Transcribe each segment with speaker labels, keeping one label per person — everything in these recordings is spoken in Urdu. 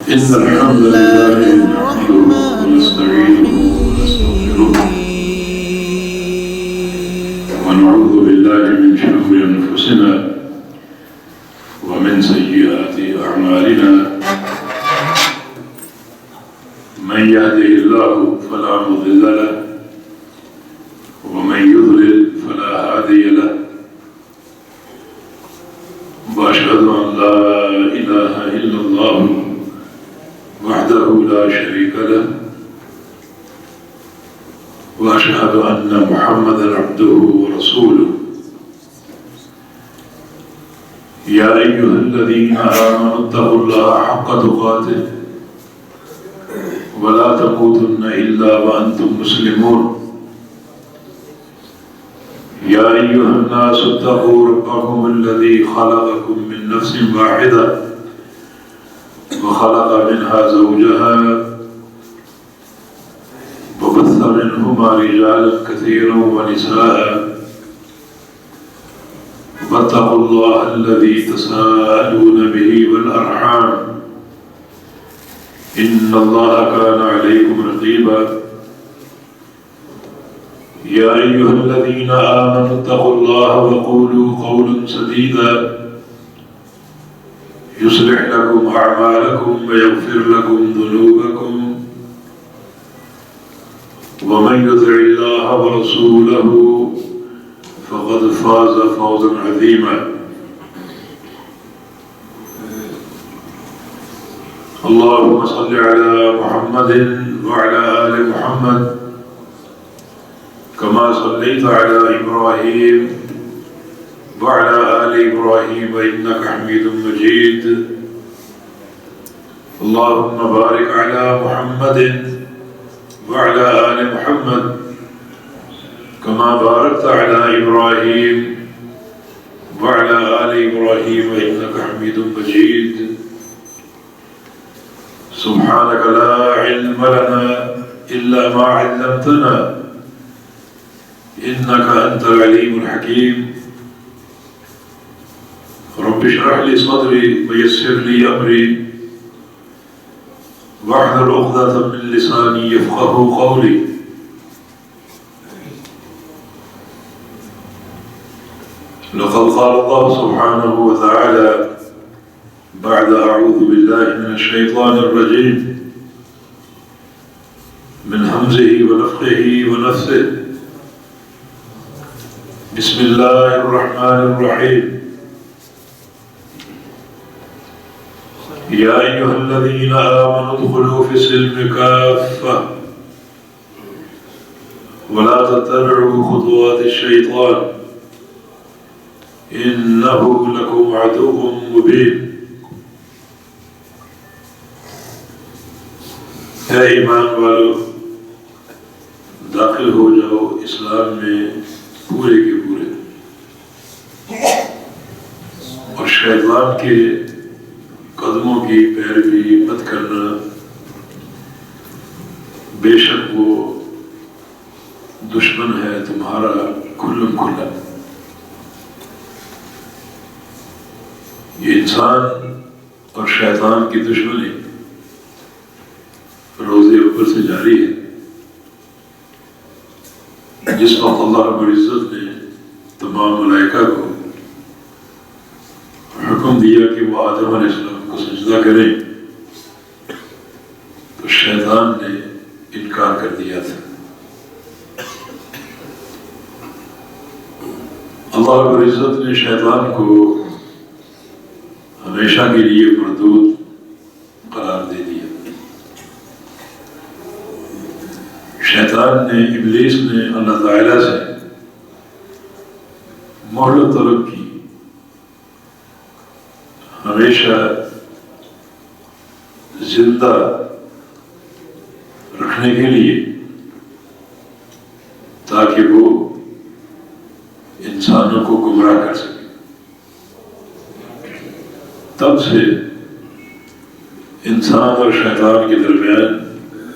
Speaker 1: إن الحمد لله نحمده ونستعينه ونستغفره ونعوذ بالله من شرور أنفسنا ومن سيئات أعمالنا من يهده الله فلا مضل له ومن يضلل فلا هادي له وأشهد أن لا إله إلا الله وحده لا شريك له وأشهد أن محمدا عبده ورسوله يا أيها الذين آمنوا اتقوا الله حق تقاته ولا تموتن إلا وأنتم مسلمون يا أيها الناس اتقوا ربكم الذي خلقكم من نفس واحدة وخلق منها زوجها وبث منهما رجالا كثيرا ونساء واتقوا الله الذي تساءلون به والأرحام إن الله كان عليكم رقيبا يا أيها الذين آمنوا اتقوا الله وقولوا قولا سديدا يصلح لكم أعمالكم ويغفر لكم ذنوبكم ومن يطع الله ورسوله فقد فاز فوزا عظيما اللهم صل على محمد وعلى آل محمد كما صليت على إبراهيم وعلى آل إبراهيم إنك حميد مجيد اللهم بارك على محمد وعلى آل محمد كما باركت على إبراهيم وعلى آل إبراهيم إنك حميد مجيد سبحانك لا علم لنا إلا ما علمتنا إنك أنت العليم الحكيم رب اشرح لي صدري ويسر لي أمري واحلل عقدة من لساني يفقهوا قولي لقد قال الله سبحانه وتعالى بعد أعوذ بالله من الشيطان الرجيم من همزه ونفخه ونفثه بسم الله الرحمن الرحيم يا أيها الذين آمنوا ادخلوا في السلم كافة ولا تتبعوا خطوات الشيطان إنه لكم عدو مبين اے ایمان والو داخل ہو جاؤ اسلام میں پورے کے پورے اور شیطان کے قدموں کی پیروی مت کرنا بے شک وہ دشمن ہے تمہارا کھلم کھلا یہ انسان اور شیطان کی دشمنی روز اوپر سے جاری ہے جس وقت اللہ رب العزت نے تمام ملائکہ کو حکم دیا کہ وہ آدم علیہ السلام کو سجدہ کریں تو شیطان نے انکار کر دیا تھا اللہ رب العزت نے شیطان کو ہمیشہ کے لیے مردود قرار دے دیا شیطان نے ابلیس نے اللہ تعالیٰ سے مہلت طلب کی ہمیشہ زندہ رکھنے کے لیے تاکہ وہ انسانوں کو گمراہ کر سکے تب سے انسان اور شیطان کے درمیان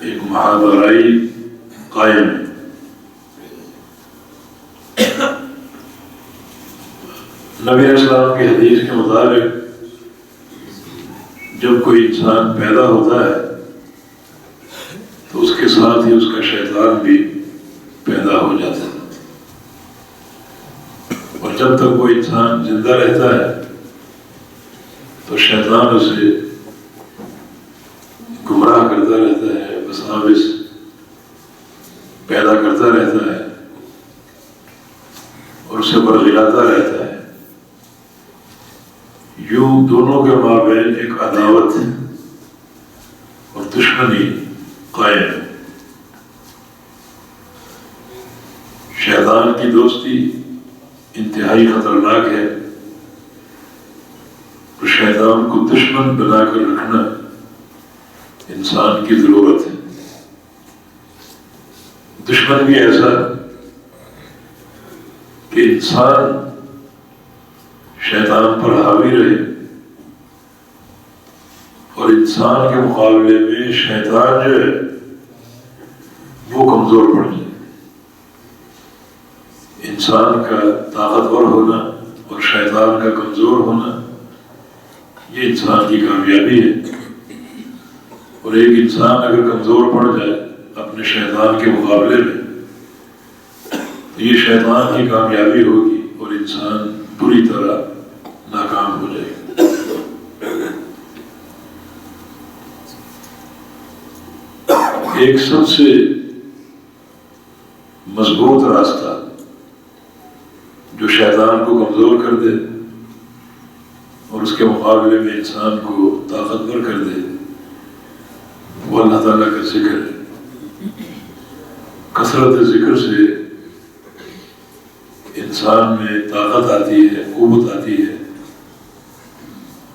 Speaker 1: ایک محاورۂ قائم ہے نبی علیہ السلام کی حدیث کے مطابق جب کوئی انسان پیدا ہوتا ہے تو اس کے ساتھ ہی اس کا شیطان بھی پیدا ہو جاتا ہے، اور جب تک وہ انسان زندہ رہتا ہے تو شیطان اسے گمراہ کرتا رہتا ہے، وساوس پیدا کرتا رہتا ہے اور اسے برگلاتا رہتا ہے۔ یوں دونوں کے مابین ایک عداوت اور دشمنی قائم ہے۔ شیطان کی دوستی انتہائی خطرناک ہے، اور شیطان کو دشمن بنا کر رکھنا انسان کی ضرورت ہے۔ دشمن بھی ایسا کہ انسان شیطان پر حاوی رہے اور انسان کے مقابلے میں شیطان جو ہے وہ کمزور پڑ جائے۔ انسان کا طاقتور ہونا اور شیطان کا کمزور ہونا یہ انسان کی کامیابی ہے، اور ایک انسان اگر کمزور پڑ جائے اپنے شیطان کے مقابلے میں تو یہ شیطان کی کامیابی ہوگی اور انسان بری طرح ناکام ہو جائے گا۔ ایک سب سے مضبوط راستہ جو شیطان کو کمزور کر دے اور اس کے مقابلے میں انسان کو طاقتور کر دے وہ اللہ تعالیٰ کا ذکر ہے۔ کثرت ذکر سے انسان میں طاقت آتی ہے، قوت آتی ہے،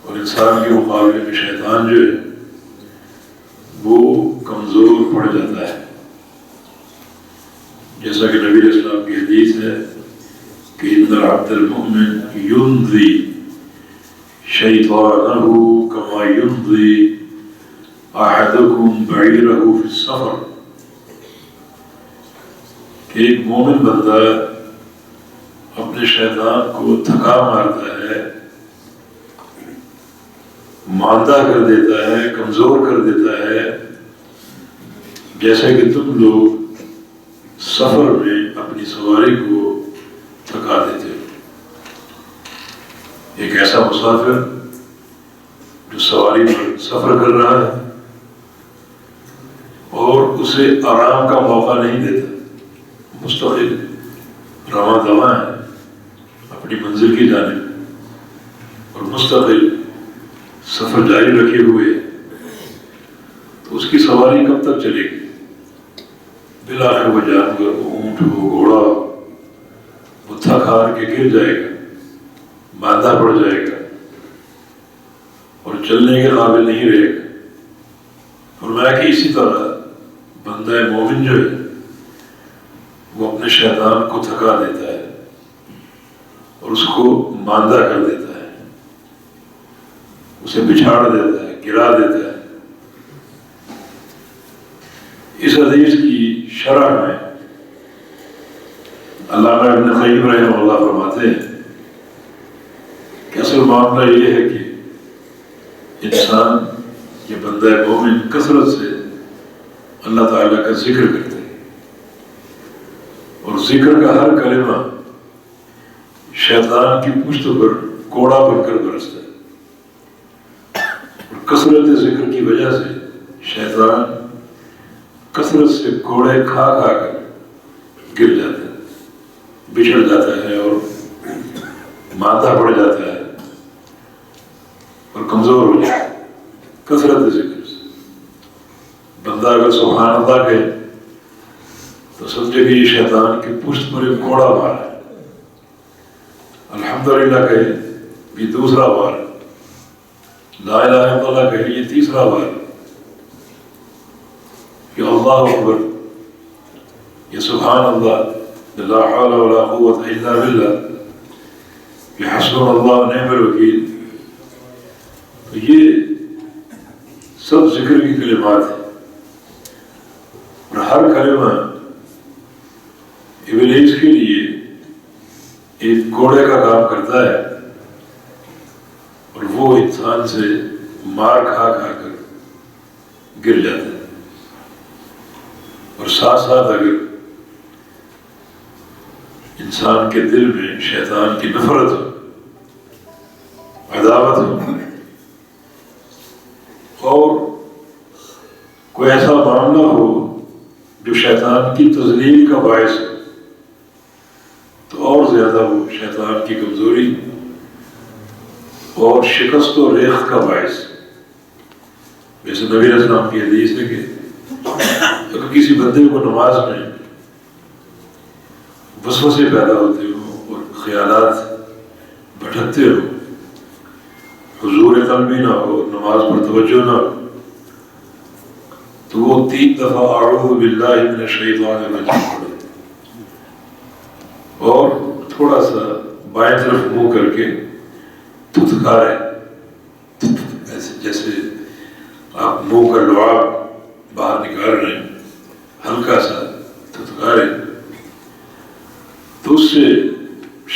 Speaker 1: اور انسان کے مقابلے میں شیطان جو ہے وہ کمزور پڑ جاتا ہے۔ جیسا کہ نبی علیہ السلام کی حدیث ہے کہ ان العبد المؤمن يمضي شیطانہ کما يمضي احدکم بعیرہ فی السفر، کہ ایک مومن بندہ اپنے شیطان کو تھکا مارتا ہے، ماندہ کر دیتا ہے، کمزور کر دیتا ہے، جیسے کہ تم لوگ سفر میں اپنی سواری کو تھکا دیتے ہو۔ ایک ایسا مسافر جو سواری پر سفر کر رہا ہے اور اسے آرام کا موقع نہیں دیتا، مستقل رواں دواں ہے اپنی منزل کی جانب اور مستقل سفر جاری رکھے ہوئے، تو اس کی سواری کب تک چلے گی؟ بالآخر وہ جانور، اونٹ ہو، گھوڑا ہو، وہ تھک ہار کے گر جائے گا، ماندہ پڑ جائے گا اور چلنے کے قابل نہیں رہے گا۔ فرمایا کہ اسی طرح بندہ مومن جو ہے وہ اپنے شیطان کو تھکا دیتا ہے اور اس کو ماندہ کر دیتا ہے، اسے بچھاڑ دیتا ہے، گرا دیتا ہے۔ اس حدیث کی شرح میں علامہ ابن قیم رحمہ اللہ فرماتے ہیں کہ اصل معاملہ یہ ہے کہ انسان یہ بندہ مومن کثرت سے اللہ تعالیٰ کا ذکر کرتے ہیں، اور ذکر کا ہر کلمہ شیطان کی پشت پر کوڑا بن کر برستا ہے، اور کثرت ذکر کی وجہ سے شیطان کثرت سے کوڑے کھا کھا کر گر جاتا ہے، بچھڑ جاتا ہے اور ماندہ پڑ جاتا ہے اور کمزور ہو جاتا ہے۔ کثرت ذکر سے بندہ اگر سبحان اللہ کہے تو سمجھے کہ یہ شیطان کی پشت پر ایک کوڑا مارا ہے، الحمدللہ کہے یہ دوسرا بار، لا الہ الا اللہ کہے یہ تیسرا بار، کہ اللہ اکبر، یہ سبحان اللہ، لا حول ولا قوت الا باللہ، یہ حسبنا اللہ ونعم الوکیل، تو یہ سب ذکر کی کلمات ہیں، اور ہر کلمہ ابلیس کے لیے ایک کوڑے کا کام کرتا ہے، اور وہ انسان سے مار کھا کھا کر گر جاتے ہیں، اور ساتھ ساتھ اگر انسان کے دل میں شیطان کی نفرت ہو، عداوت ہو، اور کوئی ایسا معاملہ ہو جو شیطان کی تذلیل کا باعث ہو، تو اور زیادہ وہ شیطان کی کمزوری اور شکست و ریخت کا باعث۔ جیسے نبی علیہ السلام کی حدیث ہے کہ اگر کسی بندے کو نماز میں وسوسے پیدا ہوتے ہوں اور خیالات بھٹکتے ہو، حضور قلبی نہ ہو، نماز پر توجہ نہ ہو، تو وہ 3 دفعہ اعوذ باللہ من الشیطان الرجیم پڑھے اور تھوڑا سا بائیں طرف منہ کر کے تھتکارے، جیسے آپ منہ کا لعاب باہر نکال رہے ہیں، ہلکا سا تھتکارے، تو اس سے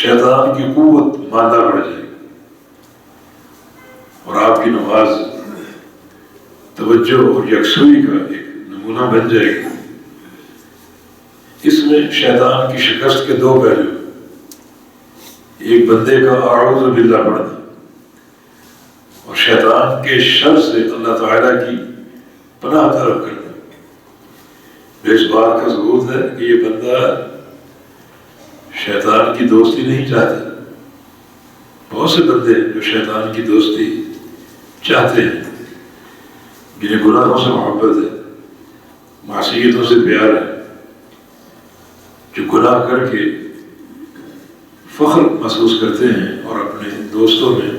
Speaker 1: شیطان کی قوت ماندہ بڑھ جائے گی اور آپ کی نماز توجہ اور یکسوئی کا ایک نمونہ بن جائے گی۔ اس میں شیطان کی شکست کے 2 پہلو، ایک بندے کا اعوذ باللہ پڑھنا اور شیطان کے شر سے اللہ تعالیٰ کی پناہ طلب کرنا۔ اس بات کا ثبوت ہے کہ یہ بندہ شیطان کی دوستی نہیں چاہتا۔ بہت سے بندے جو شیطان کی دوستی چاہتے ہیں، جنہیں گناہوں سے محبت ہے، معصیتوں سے پیار ہے، جو گناہ کر کے فخر محسوس کرتے ہیں اور اپنے دوستوں میں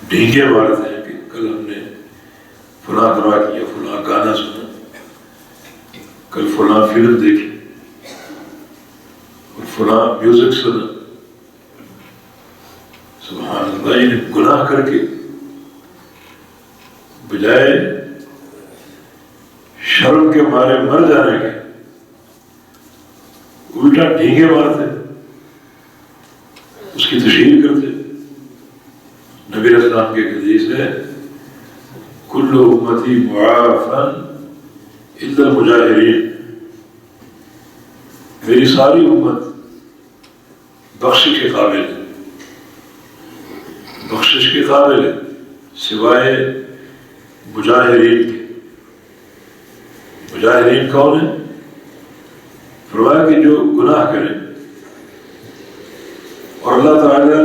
Speaker 1: ڈھینگے مارتے ہیں کہ کل ہم نے فلاں دعا کیا، فلاں گانا سنا، کل فلاں فلم دیکھی اور فلاں میوزک سنا۔ سبحان اللہ، یعنی گناہ کر کے بجائے شرم کے مارے مر جانے کے الٹا ڈھینگے مارتے، اس کی تشہیر کرتے۔ نبی علیہ السلام کی حدیث ہے کل امتی معافا الا المجاہرین، میری ساری امت بخشش کے قابل ہے، بخشش کے قابل ہے سوائے مجاہرین کے۔ مجاہرین کون ہیں؟ فرمایا کہ جو گناہ کریں اور اللہ تعالیٰ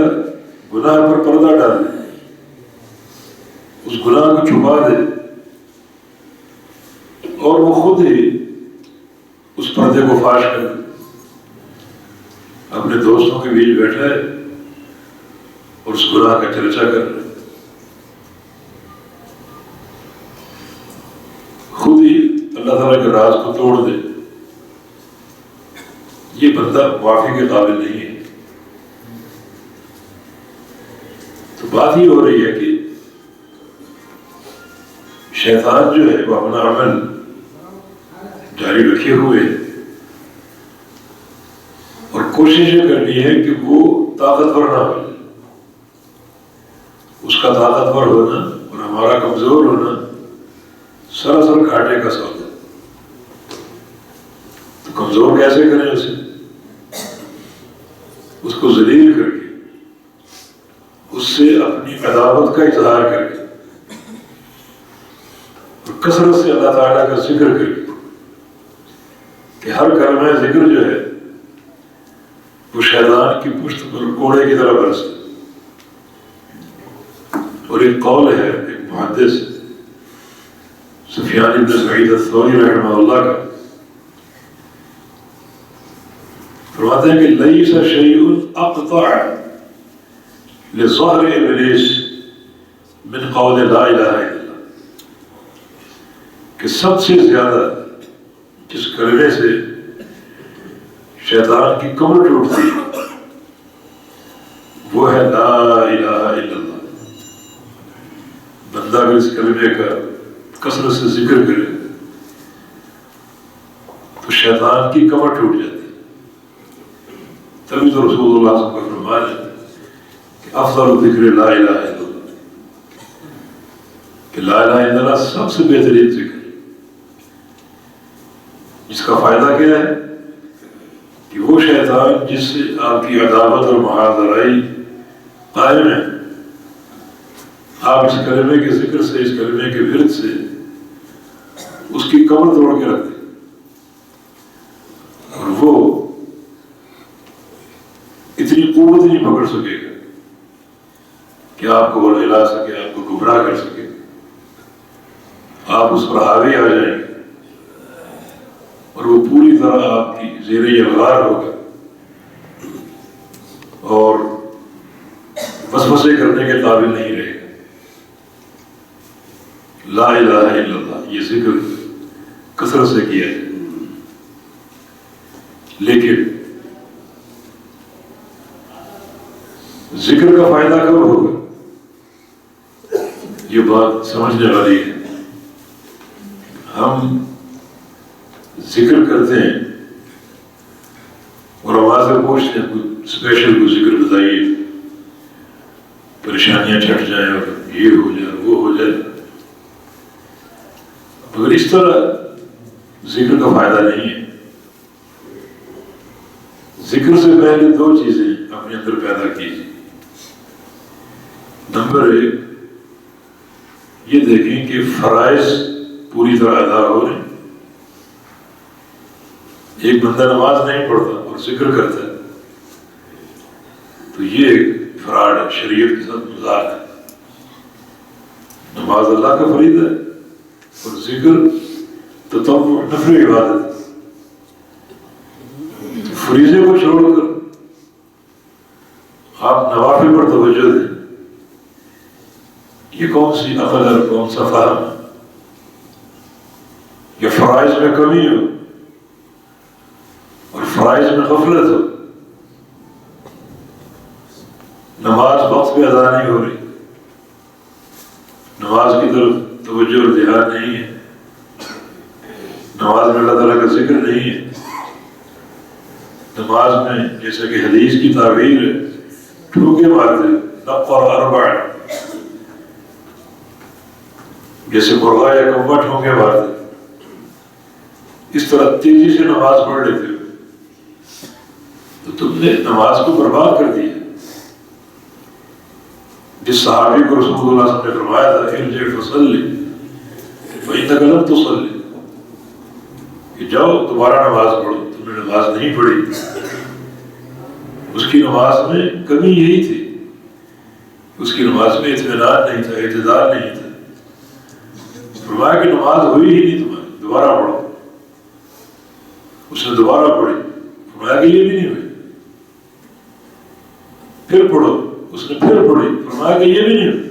Speaker 1: گناہ پر پردہ ڈال دے، اس گناہ کو چھپا دے اور وہ خود ہی اس پردے کو فاش کر دے، اپنے دوستوں کے بیچ بیٹھا ہے اور اس گناہ کا چرچا کر رہا ہے، خود ہی اللہ تعالیٰ کے راز کو توڑ دے، یہ بندہ معافی کے قابل نہیں ہے۔ تو بات ہی ہو رہی ہے کہ شیطان جو ہے وہ اپنا عمل جاری رکھے ہوئے اور کوشش یہ کرنی ہے کہ وہ طاقتور نہ ہو جائے۔ اس کا طاقتور ہونا اور ہمارا کمزور ہونا سراسر گھاٹے کا سودا۔ تو کمزور کیسے کریں اسے؟ اس کو ذلیل کر کے، اس سے اپنی عداوت کا اظہار کر کے اور کثرت سے اللہ تعالیٰ کا ذکر کر کے کہ ہر کلمہ ذکر جو ہے وہ شیطان کی پشت پر کوڑے کی طرح برسے۔ اور ایک قول ہے ایک محدث سفیان بن سعید الثوری رحمہ اللہ کا، فرماتے ہیں کہ لیس شیء اقطع لظہر ابلیس من قول لا الہ الا اللہ، کہ سب سے زیادہ جس کلمے سے شیطان کی کمر ٹوٹتی ہے وہ ہے لا الہ الا اللہ۔ بندہ اگر اس کلمے کا کثرت سے ذکر کرے تو شیطان کی کمر ٹوٹ جاتی ہے۔ تبھی تو رسول اللہ صلی اللہ علیہ وسلم کا فرمان ہے کہ افضل ذکر لا الہ الا اللہ۔ کہ لا الہ الا اللہ سب سے بہترین ذکر، جس کا فائدہ کیا ہے کہ وہ شیطان جس سے آپ کی عداوت اور معاذرائی قائم ہے، آپ اس کلمے کے ذکر سے، اس کلمے کے ورد سے اس کی کمر توڑ کے رکھ دیں، اور وہ اتنی قوت نہیں پکڑ سکے گا کہ آپ کو وہ ہلا سکے، آپ کو گمراہ کر سکے، آپ اس پر حاوی آ جائیں گے اور وہ پوری طرح آپ کی زیر الغار ہوگا اور وسوسے کرنے کے قابل نہیں رہے گا۔ لا الہ الا اللہ یہ ذکر کثرت سے کیا ہے، لیکن ذکر کا فائدہ کب ہوگا؟ یہ بات سمجھنے والی ہے۔ ہم ذکر کرتے ہیں اور آواز سے پوچھتے ہیں کوئی اسپیشل کوئی ذکر بتائیے، پریشانیاں چھٹ جائیں اور یہ ہو جائے وہ ہو جائے، مگر اس طرح ذکر کا فائدہ نہیں ہے۔ ذکر سے پہلے دو چیزیں اپنے اندر پیدا کیجیے۔ نمبر ایک، یہ دیکھیں کہ فرائض پوری طرح ادا ہو رہے ہیں۔ ایک بندہ نماز نہیں پڑھتا اور ذکر کرتا ہے تو یہ فراڈ ہے، شریعت کے ساتھ مذاق ہے۔ نماز اللہ کا فریضہ ہے اور ذکر تو نفل عبادت ہے۔ فریضے کو چھوڑ کر آپ نوافل پر توجہ دیں، یہ کون سی عقل ہے، کون سا فہم ہے؟ یہ فرائض میں کمی ہو اور فرائض میں غفلت ہو، نماز وقت پہ ادا نہیں ہو رہی، نماز کی طرف توجہ اور دھیان نہیں ہے، نماز میں اللہ تعالیٰ کا ذکر نہیں ہے، نماز میں جیسے کہ حدیث کی تعبیر ہے ٹھوکے مارتے نقر اربع، جیسے مرغا یا کوا ٹھوکے مارتے، اس طرح تیزی سے نماز پڑھ لیتے ہو تو تم نے نماز کو برباد کر دیا۔ جس صحابی کو رسول اللہ صلی اللہ علیہ وسلم نے فرمایا تھا ارجع فصلی فإنک لم تصلی، کہ جاؤ دوبارہ نماز پڑھو، تم نے نماز نہیں پڑھی۔ اس کی نماز میں کمی یہی تھی، اس کی نماز میں اطمینان نہیں تھا، اعتدال نہیں تھا۔ فرمایا کہ نماز ہوئی ہی نہیں تمہاری، دوبارہ پڑھو۔ اس نے دوبارہ پڑھی، فرمایا کہ یہ بھی نہیں ہوئی، پھر پڑھو، اس نے پھر پڑھی، فرمایا کہ یہ بھی نہیں ہوئی۔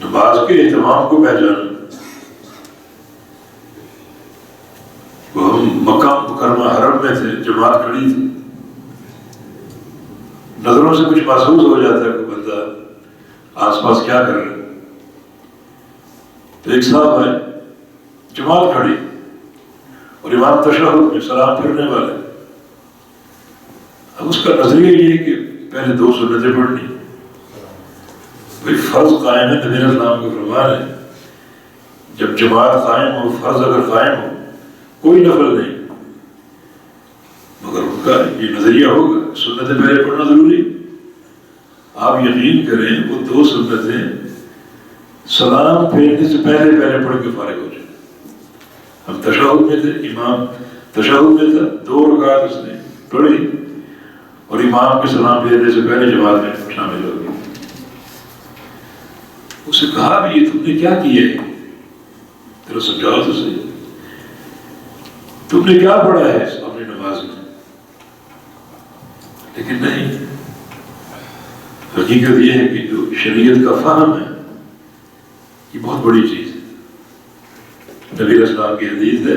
Speaker 1: نماز کے اہتمام کو پہچانا۔ وہ ہم مکہ مکرمہ حرم میں تھے، جماعت کھڑی تھی، نظروں سے کچھ محسوس ہو جاتا ہے کوئی بندہ آس پاس کیا کر رہا ہے، تو ایک صاحب ہے، جماعت کھڑی اور امام تشہد میں سلام پھرنے والے، اب اس کا نظریہ یہ ہے کہ پہلے دو سنتیں پڑھنی، بھائی فرض قائم ہے، نبی اسلام کا فرمان ہے جب جماعت قائم ہو، فرض اگر قائم ہو کوئی نفل نہیں، مگر ان کا یہ نظریہ ہوگا سنتیں پہلے پڑھنا ضروری۔ آپ یقین کریں وہ دو سنتیں سلام پھیرنے سے پہلے پڑھ کے فارغ ہو جائے۔ ہم تشہد میں تھے، امام تشہد میں تھا، 2 رکعت اس نے پڑھی اور امام کے سلام پھیرنے سے پہلے جماعت میں شامل ہو گئی۔ اسے کہا بھی یہ تم نے کیا کیا ہے، تیرا سمجھاؤ تو صحیح، تم نے کیا پڑھا ہے اپنی نماز میں؟ لیکن نہیں، حقیقت یہ ہے کہ جو شریعت کا فہم ہے یہ بہت بڑی چیز ہے۔ نبی اسلام کی حدیث ہے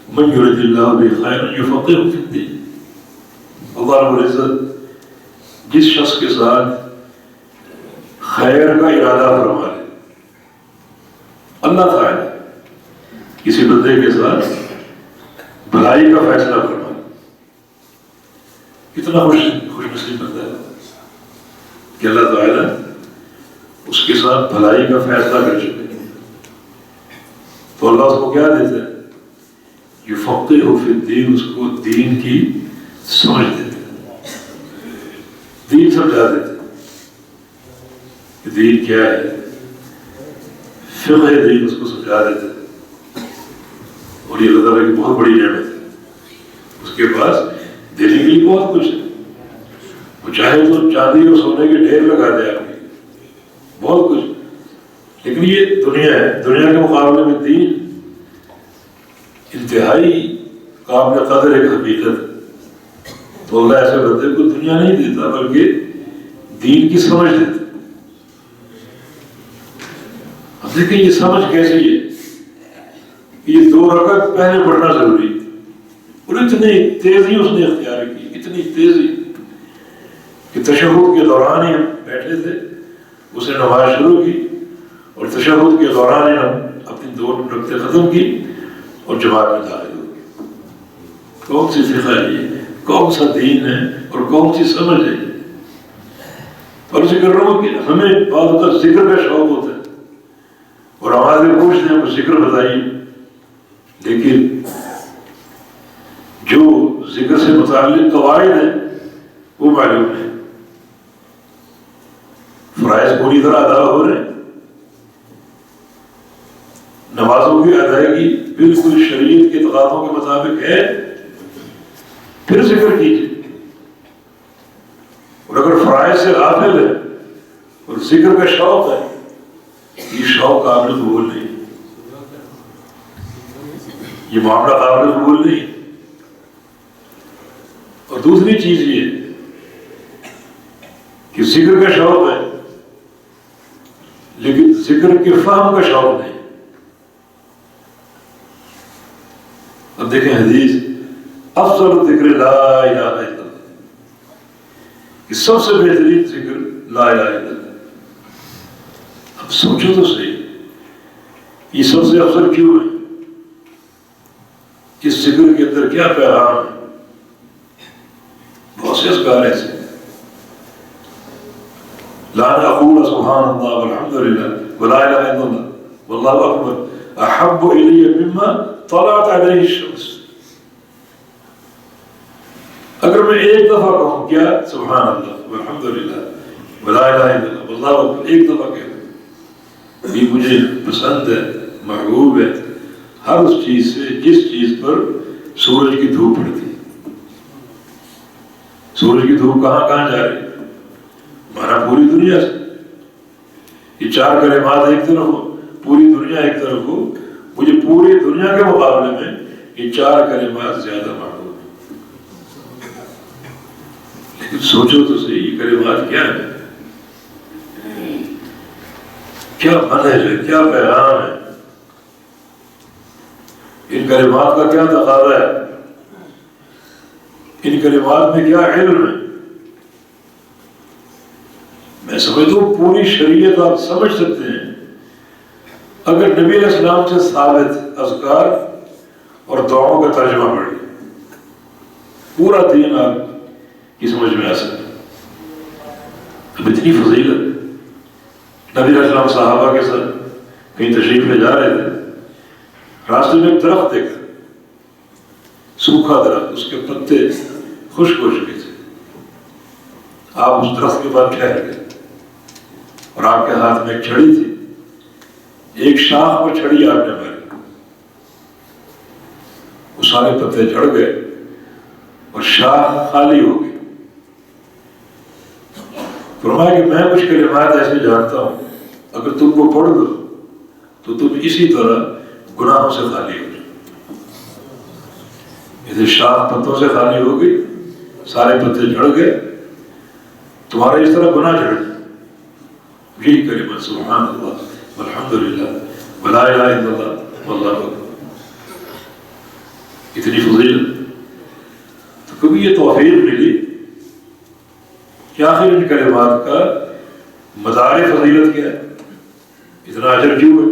Speaker 1: من یرد اللہ بہ خیرا یفقہہ فی الدین، اللہ رب العزت جس شخص کے ساتھ خیر کا ارادہ فرما لے، اللہ تعالی کسی بندے کے ساتھ بھلائی کا فیصلہ فرما لے، کتنا خوش نصیب بندہ ہے کہ اللہ تعالی اس کے ساتھ بھلائی کا فیصلہ کر چکے ہیں، تو اللہ اس کو کیا دیتا ہے؟ یفقہہ فی الدین، اس کو دین کی سمجھ دیتے ہیں، دین سمجھا دیتے ہیں کہ دین کیا ہے، فقہ دین اس کو سمجھا دیتے ہیں، اور یہ اللہ تعالیٰ کی بہت بڑی نعمت ہے۔ اس کے پاس دینے کے لیے بہت کچھ ہے، وہ چاہے تو چاندی اور سونے کے ڈھیر لگا دے آپ کے، بہت کچھ، لیکن یہ دنیا ہے، دنیا کے مقابلے میں دین انتہائی قابل قدر ایک حقیقت ہے۔ تو اللہ ایسے بندے کو دنیا نہیں دیتا بلکہ دین کی سمجھ دیتا۔ اب دیکھیں یہ سمجھ کیسی ہے، یہ 2 رکعت پہلے پڑھنا ضروری، اور اتنی تیزی اس نے اختیار کی، اتنی تیزی کہ تشہد کے دوران ہی ہم بیٹھے تھے، اس نے نماز شروع کی اور تشہد کے دوران ہی ہم اپنی 2 رکعتیں ختم کی اور جماعت میں داخل ہو گئے۔ کون سی فقہ ہے یہ، کون سا دین ہے اور کون سی سمجھ ہے؟ اور ذکر رہا ہوں کہ ہمیں بعض اوقات ذکر کا شوق ہوتا ہے اور ہمارے پوچھتے ہیں کو ذکر بتائیے، لیکن جو ذکر سے متعلق قواعد ہیں وہ معلوم نہیں، فرائض پوری طرح ادا ہو رہے ہیں، نمازوں کی ادائیگی بالکل شریعت کے تقاضوں کے مطابق ہے، پھر ذکر کیجیے۔ اور اگر فرائض سے غافل ہے اور ذکر کا شوق ہے، یہ شوق قابل قبول نہیں، یہ معاملہ قابل قبول نہیں۔ اور دوسری چیز یہ کہ ذکر کا شوق ہے لیکن ذکر کے فہم کا شوق نہیں۔ اب دیکھیں حدیث، افضل ذکر لا الہ الا اللہ، کہ سب سے بہترین ذکر لا الہ الا اللہ۔ اب سوچو تو صحیح، یہ سب سے افضل کیوں ہے؟ اس ذکر کے اندر کیا پیغام ہے؟ بہت سے اذکار ایسے، لا اقول سبحان اللہ والحمد للہ ولا الہ الا اللہ واللہ اکبر احب الی مما طلعت علیہ الشمس۔ اگر میں ایک دفعہ کہوں کیا سبحان اللہ والحمد للہ ولا الہ الا اللہ واللہ اکبر، ایک دفعہ کہوں، یہ مجھے پسند ہے، محبوب ہے ہر اس چیز سے جس چیز پر سورج کی دھوپ پڑتی ہے۔ سورج کی دھوپ کہاں کہاں جا رہی ہے؟ ہمارا پوری دنیا سے۔ یہ 4 کلمات ایک طرف ہو، پوری دنیا ایک طرف ہو، مجھے پوری دنیا کے مقابلے میں یہ 4 کلمات زیادہ محبوب ہیں۔ لیکن سوچو تو صحیح، یہ کلمات کیا ہے؟ کیا منہج ہے، کیا پیغام ہے؟ ان کلمات کا کیا تقاضا ہے؟ ان کلمات میں کیا علم ہے؟ میں سمجھتا ہوں پوری شریعت آپ سمجھ سکتے ہیں اگر نبی علیہ السلام سے ثابت اذکار اور دعاؤں کا ترجمہ پڑھ لیں، پورا دین آپ کی سمجھ میں آ سکتا ہے۔ اب اتنی فضیلت، نبی علیہ السلام صحابہ کے ساتھ کہیں تشریف لے جا رہے تھے، راستے میں ایک درخت دیکھا، سوکھا درخت، اس کے پتے خشک ہو چکے تھے۔ آپ اس درخت کے بعد ٹھہر گئے اور آپ کے ہاتھ میں ایک چھڑی تھی، ایک شاخ پر چھڑی آپ نے ماری، وہ سارے پتے جھڑ گئے اور شاخ خالی ہو گئی۔ فرمایا کہ میں کچھ کلمات ایسے جانتا ہوں اگر تم کو پڑھ دو تو تم اسی طرح گناہوں سے خالی ہو جاؤ۔ جیسے شاخ پتوں سے خالی ہو گئی، سارے پتے جھڑ گئے، تمہارے اس طرح گناہ جھڑ گئے۔ یہی کلمہ سبحان اللہ والحمد للہ ولا الہ الا اللہ واللہ اکبر، اتنی فضیلت۔ تو کبھی یہ توفیق ملی کہ آخر ان کلمات کا مدار فضیلت کیا ہے، اتنا اجر کیوں ہے؟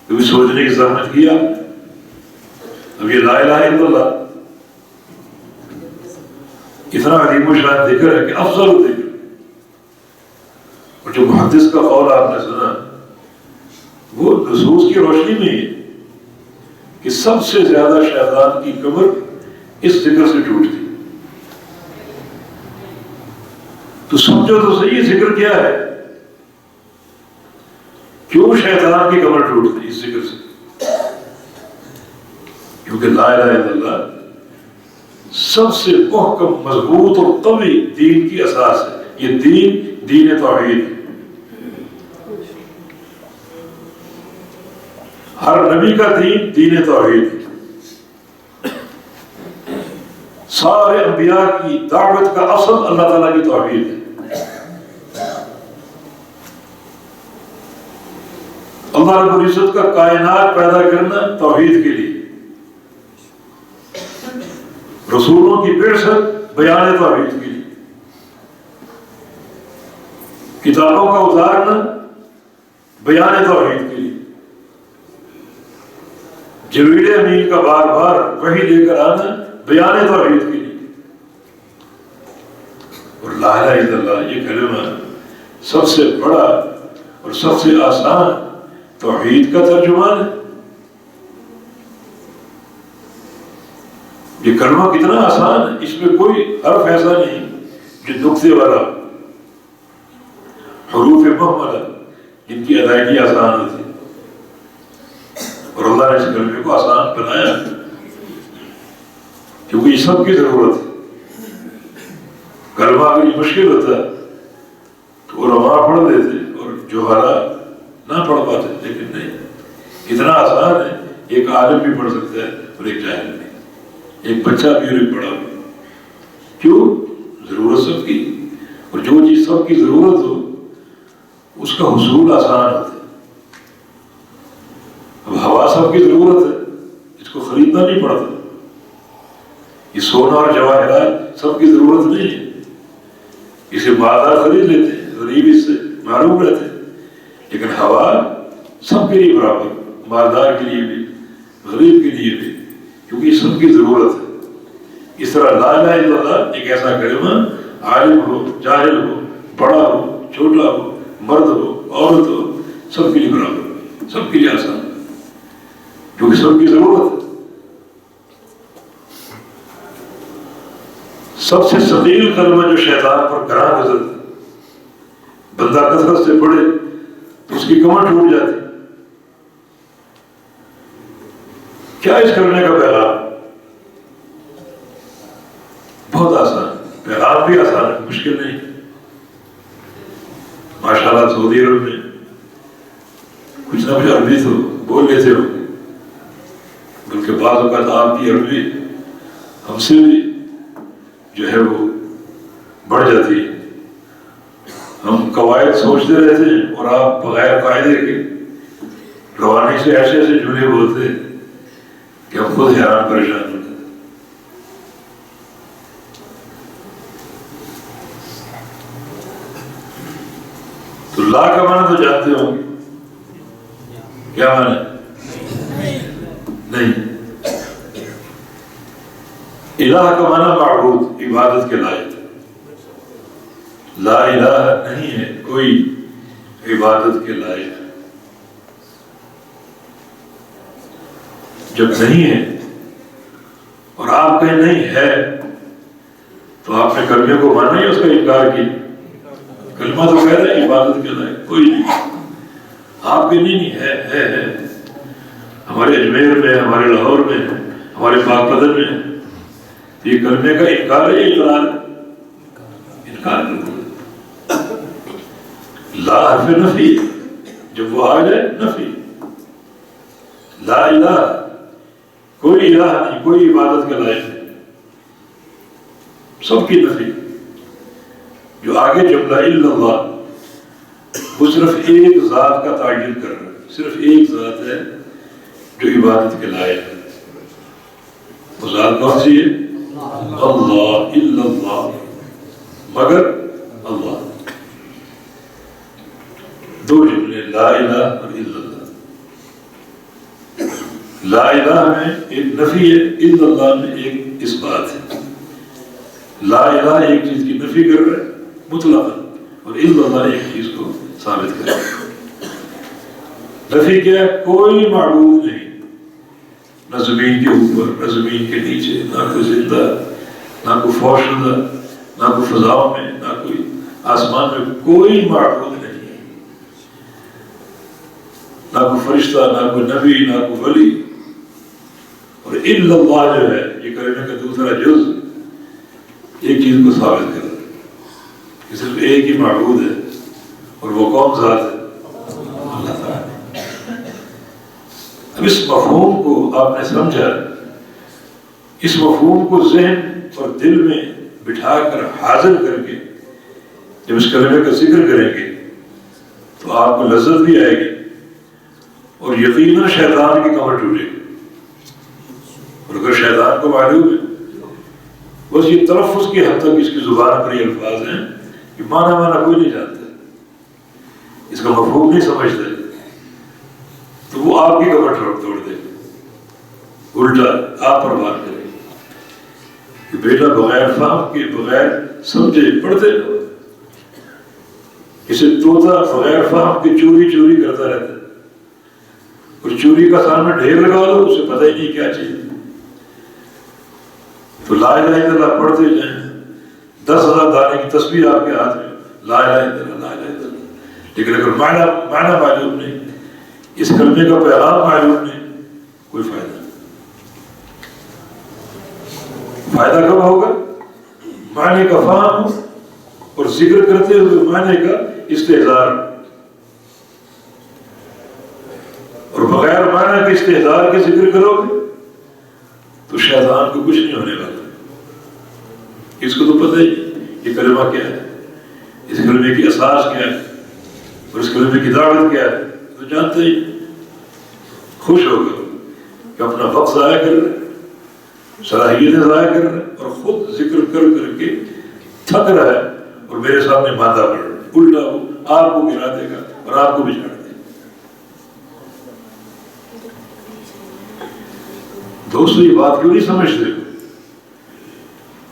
Speaker 1: کبھی سوچنے کی زحمت کیا؟ اب یہ لا الہ الا اللہ اتنا عظیم و شان ذکر ہے کہ افضل ذکر، اور جو محدث کا قول آپ نے سنا، وہ نصوص کی روشنی میں ہے کہ سب سے زیادہ شیطان کی کمر اس ذکر سے ٹوٹتی۔ تو سمجھو تو صحیح ذکر کیا ہے، کیوں شیطان کی کمر ٹوٹتی اس ذکر سے؟ کیونکہ لا الہ الا اللہ سب سے محکم، مضبوط اور قوی دین کی اساس ہے۔ یہ دین توحید ہے۔ ہر نبی کا دین توحید ہے۔ سارے انبیاء کی دعوت کا اصل اللہ تعالیٰ کی توحید ہے۔ اللہ رب العزت کا کائنات پیدا کرنا توحید کے لیے، رسولوں کی بعثت بیان توحید کے لیے، کتابوں کا اتارنا بیان توحید کے لیے، جبریل امین کا بار بار وحی لے کر آنا بیان توحید کے لیے۔ اور لا الہ الا اللہ یہ کلمہ سب سے بڑا اور سب سے آسان توحید کا ترجمان ہے۔ یہ کلمہ کتنا آسان ہے، اس میں کوئی حرف ایسا نہیں جو نقطے والا، حروف مہملہ جن کی ادائیگی آسان ہوتی، اور اللہ نے اس کلمے کو آسان بنایا کیونکہ یہ سب کی ضرورت ہے۔ کلمہ اگر یہ مشکل ہوتا تو علماء پڑھ دیتے اور جوہرا نہ پڑھ پاتے، لیکن نہیں، اتنا آسان ہے، ایک عالم بھی پڑھ سکتا ہے اور ایک جاہل بھی، ایک بچہ بھی اور ایک بڑا بھی۔ کیوں؟ ضرورت سب کی، اور جو چیز سب کی ضرورت ہو اس کا حصول آسان ہوتا ہے۔ اب ہوا سب کی ضرورت ہے، اس کو خریدنا نہیں پڑتا۔ یہ سونا اور جواہرات سب کی ضرورت نہیں ہے، اسے مالدار خرید لیتے ہیں، غریب اس سے محروم رہتے ہیں۔ لیکن ہوا سب کے لیے برابر، مالدار کے لیے بھی، غریب کے لیے بھی، کیونکہ یہ سب کی ضرورت ہے۔ اس طرح لا الہ الا اللہ ایک ایسا کلمہ، عالم ہو، جاہل ہو، بڑا ہو، چھوٹا ہو، مرد ہو، عورت ہو، سب کے لیے برابر، سب کے لیے آسان، کیونکہ سب کی ضرورت ہے۔ سب سے ثقیل کلمہ جو شیطان پر گراں گزرتا ہے، بندہ کثرت سے پڑھے تو اس کی کمر ٹوٹ جاتی۔ کیا اس کرنے کا پیغام؟ بہت آسان، پیغام بھی آسان ہے، مشکل نہیں۔ ماشاءاللہ سعودی عرب میں کچھ نہ کچھ عربی تو بول لیتے ہو، بلکہ بعض اوقات آپ کی عربی ہم سے بھی جو ہے وہ بڑھ جاتی ہے۔ ہم قواعد سوچتے رہتے ہیں اور آپ بغیر قاعدے کے روانی سے ایسے ایسے جملے بولتے ہیں کہ ہم خود حیران پریشان ہوتے ہیں۔ تو لا کا معنی تو جانتے ہوں گے، کیا معنی؟ نہیں۔ الہ کا معنی معبود، عبادت کے لائق۔ لا الہ نہیں ہے کوئی عبادت کے لائق۔ جب نہیں ہے اور آپ کہیں نہیں ہے تو آپ نے کلمے کو مانا ہی اس کا انکار کیا۔ کلمہ تو کہہ رہے ہیں عبادت کے لائق کوئی نہیں، آپ کے نہیں ہے۔ ہمارے اجمیر میں، ہمارے لاہور میں، ہمارے پاک بدن میں یہ کلمے کا انکار ہے، اقرار ہے، انکار کرنا۔ لا حرف نفی، جب وہ آ جائے نفی، لا الہ، کوئی الہ نہیں، کوئی عبادت کے لائق نہیں، سب کی نفی۔ جو آگے جملہ الا اللہ، وہ صرف ایک ذات کا تعین کر رہا ہے، صرف ایک ذات ہے جو عبادت کے لائق ہے۔ وہ ذات کون سی ہے؟ اللہ، الا اللہ، مگر اللہ۔ دو جملے، لا الہ اور الا اللہ۔ لا الہ میں ایک نفی ہے، الا اللہ میں ایک اثبات ہے۔ لا الہ ایک چیز کی نفی کر رہا ہے مطلقاً، اور الا اللہ ایک چیز کو ثابت کرے. نفی کیا ہے؟ کوئی معبود نہیں، نہ زمین کے اوپر، نہ زمین کے نیچے، نہ کوئی زندہ، نہ کوئی فوشدہ، نہ کوئی فضاؤں میں، نہ کوئی آسمان میں، کوئی معبود نہیں، نہ کوئی فرشتہ، نہ کوئی نبی، نہ کوئی ولی. اور الا اللہ جو ہے یہ کلمے کا دوسرا جز ایک چیز کو ثابت کر رہا ہے کہ صرف ایک ہی معبود ہے، اور وہ کون ذات ہے؟ اللہ تعالیٰ. اب اس مفہوم کو آپ نے سمجھا، اس مفہوم کو ذہن اور دل میں بٹھا کر حاضر کر کے جب اس کلمے کا ذکر کریں گے تو آپ کو لذت بھی آئے گی اور یقیناً شیطان کی کمر ٹوٹے گی. اور اگر شیطان کو معلوم ہے بس یہ تلفظ کی حد تک اس کی زبان پر یہ الفاظ ہیں کہ مانا کوئی نہیں جانتا، اس کا مفہوم نہیں سمجھتا، تو وہ آپ کی کمر توڑ دے، الٹا آپ پر وار کرے کہ بیٹا بغیر فہم کے، بغیر سمجھے پڑھتے رہو. اسے طوطا بغیر فہم کے چوری کرتا رہتا ہے، اور چوری کا سامنے ڈھیر لگا دو اسے پتہ ہی نہیں کیا چیز. تو لا الہ الا اللہ پڑھتے جائیں، 10,000 دانے کی تسبیح آپ کے ہاتھ میں، لا الہ الا اللہ، لا الہ الا اللہ، لیکن اگر معنی معلوم نہیں، اس کلمے کا پیغام معلوم نہیں، کوئی فائدہ نہیں. فائدہ کب ہوگا؟ معنی کا فہم ہو اور ذکر کرتے ہوئے معنی کا استحضار. اور بغیر معنی کے استحضار کے ذکر کرو گے تو شیطان کو کچھ نہیں ہونے والا. اس کو تو پتہ ہی یہ کلمہ کیا ہے، اس کلمے کی اساس کیا ہے، اور اس کلمے کی دعوت کیا ہے، تو جانتے ہی خوش ہو گئے کہ اپنا وقت ضائع کر رہے، صلاحیتیں ضائع کر رہے، اور خود ذکر کر کے تھک رہا ہے اور میرے سامنے مادہ پڑ رہا ہے. الٹا وہ آپ کو گرا دے گا اور آپ کو بھی چھاڑ دے گا. دوستو یہ بات کیوں نہیں سمجھتے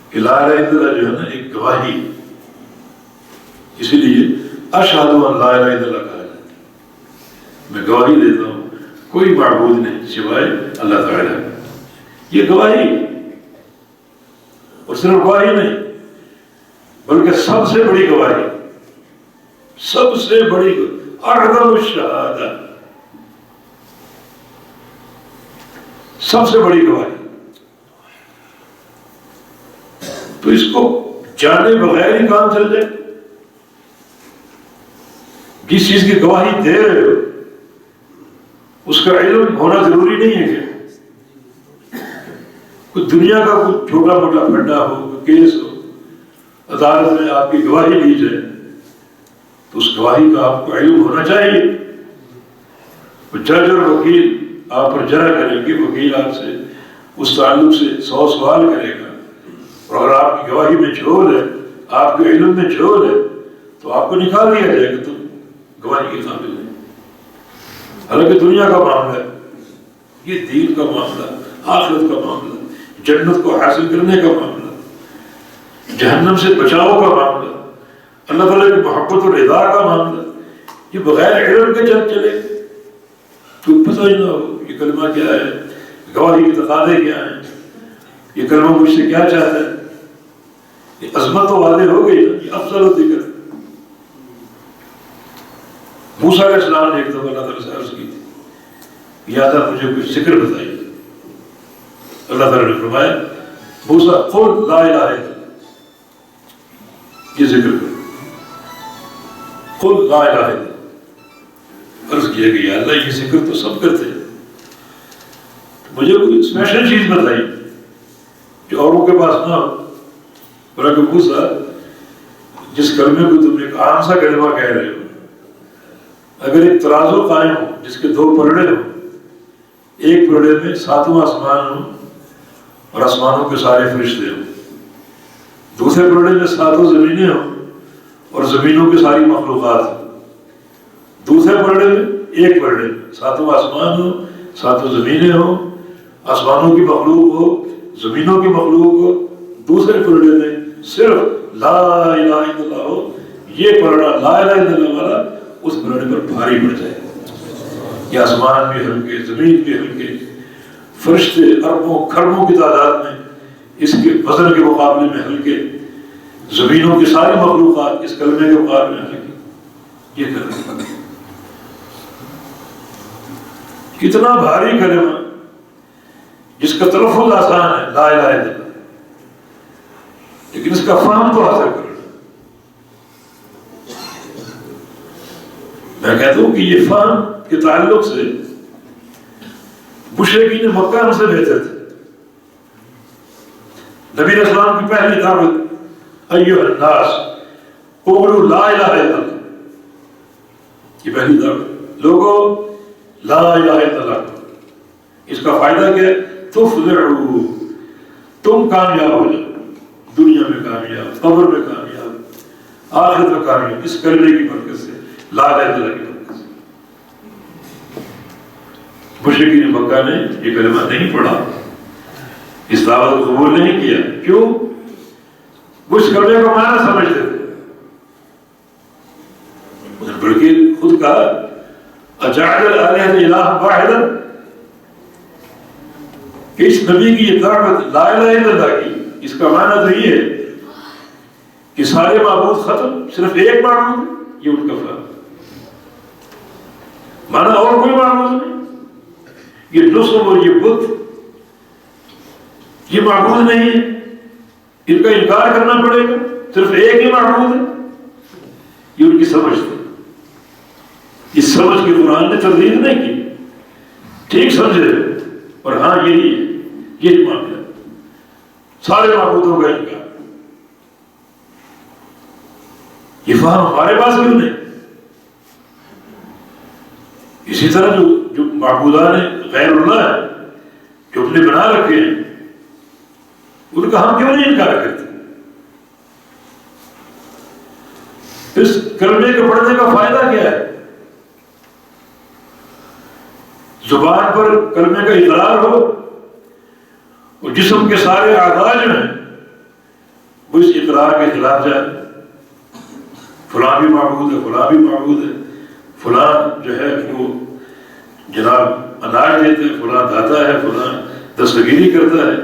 Speaker 1: کہ لا الہ الا اللہ جو ہے نا ایک گواہی، اسی لیے اشہد ان لا الہ الا اللہ کہا جاتا ہے. میں گواہی دیتا ہوں کوئی معبود نہیں سوائے اللہ تعالیٰ. یہ گواہی، اور صرف گواہی نہیں بلکہ سب سے بڑی گواہی، سب سے بڑی اعظم الشہادہ، سب سے بڑی گواہی. تو اس کو جانے بغیر ہی کام چل جائے. جس چیز کی گواہی دے رہے ہو اس کا علم ہونا ضروری نہیں ہے کہ کوئی دنیا کا کوئی چھوٹا موٹا پھڈا ہو، کوئی کیس ہو، عدالت میں آپ کی گواہی لی جائے تو اس گواہی کا آپ کو علم ہونا چاہیے. جج اور وکیل آپ پر جرح کریں گے، وکیل آپ سے اس تعلق سے 100 سوال کرے گا، اور اگر آپ کی گواہی میں جھول ہے، آپ کے علم میں جھول ہے، تو آپ کو نکال دیا جائے گا، تم گواہی کے قابل نہیں. حالانکہ دنیا کا معاملہ ہے، یہ دین کا معاملہ، آخرت کا معاملہ، جنت کو حاصل کرنے کا معاملہ، جہنم سے بچاؤ کا معاملہ، اللہ تعالیٰ کی محبت اور رضا کا معاملہ. یہ بغیر علم کے چلے تو پتہ ہی نہ ہو یہ کلمہ کیا ہے، گواہی کے تقاضے کیا ہیں، یہ کلمہ مجھ سے کیا چاہتا ہے. یہ عظمت تو واضح ہو گئی نا، یہ افضل و ذکر. موسیٰ علیہ السلام نے ایک دفعہ اللہ تعالیٰ سے عرض کی تھی، یا اللہ مجھے کوئی ذکر بتائیے. اللہ تعالیٰ نے فرمایا موسیٰ قل لا الہ الا اللہ، یہ ذکر کرو، قل لا الہ الا اللہ. عرض کیا کہ یا اللہ یہ ذکر تو سب کرتے ہیں، مجھے کوئی اسپیشل چیز بتائیے جو اوروں کے پاس نہ ہو. بڑا کہ موسیٰ جس کلمے کو تم ایک عام سا کلمہ کہہ رہے ہو، اگر ایک ترازو قائم ہو جس کے 2 پلڑے ہوں، ایک پلڑے میں 7واں آسمان ہو اور آسمانوں کے سارے فرشتے ہوں، دوسرے پلڑے میں 7 زمینیں ہوں اور زمینوں کی ساری مخلوقات ہوں، دوسرے پلڑے میں ایک پلڑے 7واں آسمان ہو، 7 زمینیں ہوں، آسمانوں کی مخلوق ہو، زمینوں کی مخلوق ہو، دوسرے پلڑے میں صرف لا الہ الا اللہ ہو. یہ پلڑا لا الہ الا اللہ والا اس بنانے پر بھاری پڑ جائے. یہ آسمان بھی ہلکے، زمین بھی ہلکے، فرشتے اربوں کھربوں کی تعداد میں اس کے وزن کے مقابلے میں ہلکے، زمینوں کی ساری مخلوقات اس کلمے کے مقابلے میں ہلکی. یہ کلمہ کتنا بھاری کلمہ جس کا تلفظ آسان ہے، لا الہ الا اللہ، لیکن اس کا فہم تو حاصل کرنا. میں کہتا ہوں کہ یہ فہم کے تعلق سے مشرکین مکہ ہم سے بہتر تھے. نبی علیہ السلام کی پہلی دعوت ایھا الناس قولوا لا الہ الا اللہ، یہ پہلی دعوت. لوگوں لا الہ الا اللہ. اس کا فائدہ کیا ہے؟ تفلحوا، تم کامیاب ہو جاؤ، دنیا میں کامیاب، قبر میں کامیاب، آخرت میں کامیاب، اس کلمے کی برکت سے، لا الہ الا اللہ کی برکت سے. مشرکین مکہ نے یہ کلمہ نہیں پڑھا، اس دعوت کو قبول نہیں کیا. کیوں؟ وہ اس کلمے کا معنی سمجھتے تھے. بلکہ خود کہا اجعل الآلہۃ الہا واحدا، کہ اس نبی کی یہ دعوت لا الہ الا اللہ کی، اس کا معنی تو یہ ہے کہ سارے معبود ختم، صرف ایک معبود. یہ ان کا فہم، معنی اور کوئی معبود نہیں. یہ نصب اور یہ بت یہ معبود نہیں ہے، ان کا انکار کرنا پڑے گا، صرف ایک ہی معبود ہے. یہ ان کی سمجھ تھی. اس سمجھ کی قرآن نے تردید نہیں کی، ٹھیک سمجھے. اور ہاں یہی معاملہ، سارے معبودوں کا انکار. یہ فہم ہمارے پاس کیوں نہیں؟ اسی طرح جو معبودان غیر اللہ ہے، جو اپنے بنا رکھے ہیں، ان کا ہم کیوں نہیں انکار کرتے؟ اس کلمے کے پڑھنے کا فائدہ کیا ہے؟ زبان پر کلمے کا اقرار ہو اور جسم کے سارے اعضاء جو ہیں وہ اس اقرار کے خلاف جائے. فلاں بھی معبود ہے، فلاں بھی معبود ہے، فلاں جو ہے وہ جناب اناج دیتا ہے، فلاں داتا ہے، فلاں دستگیری کرتا ہے،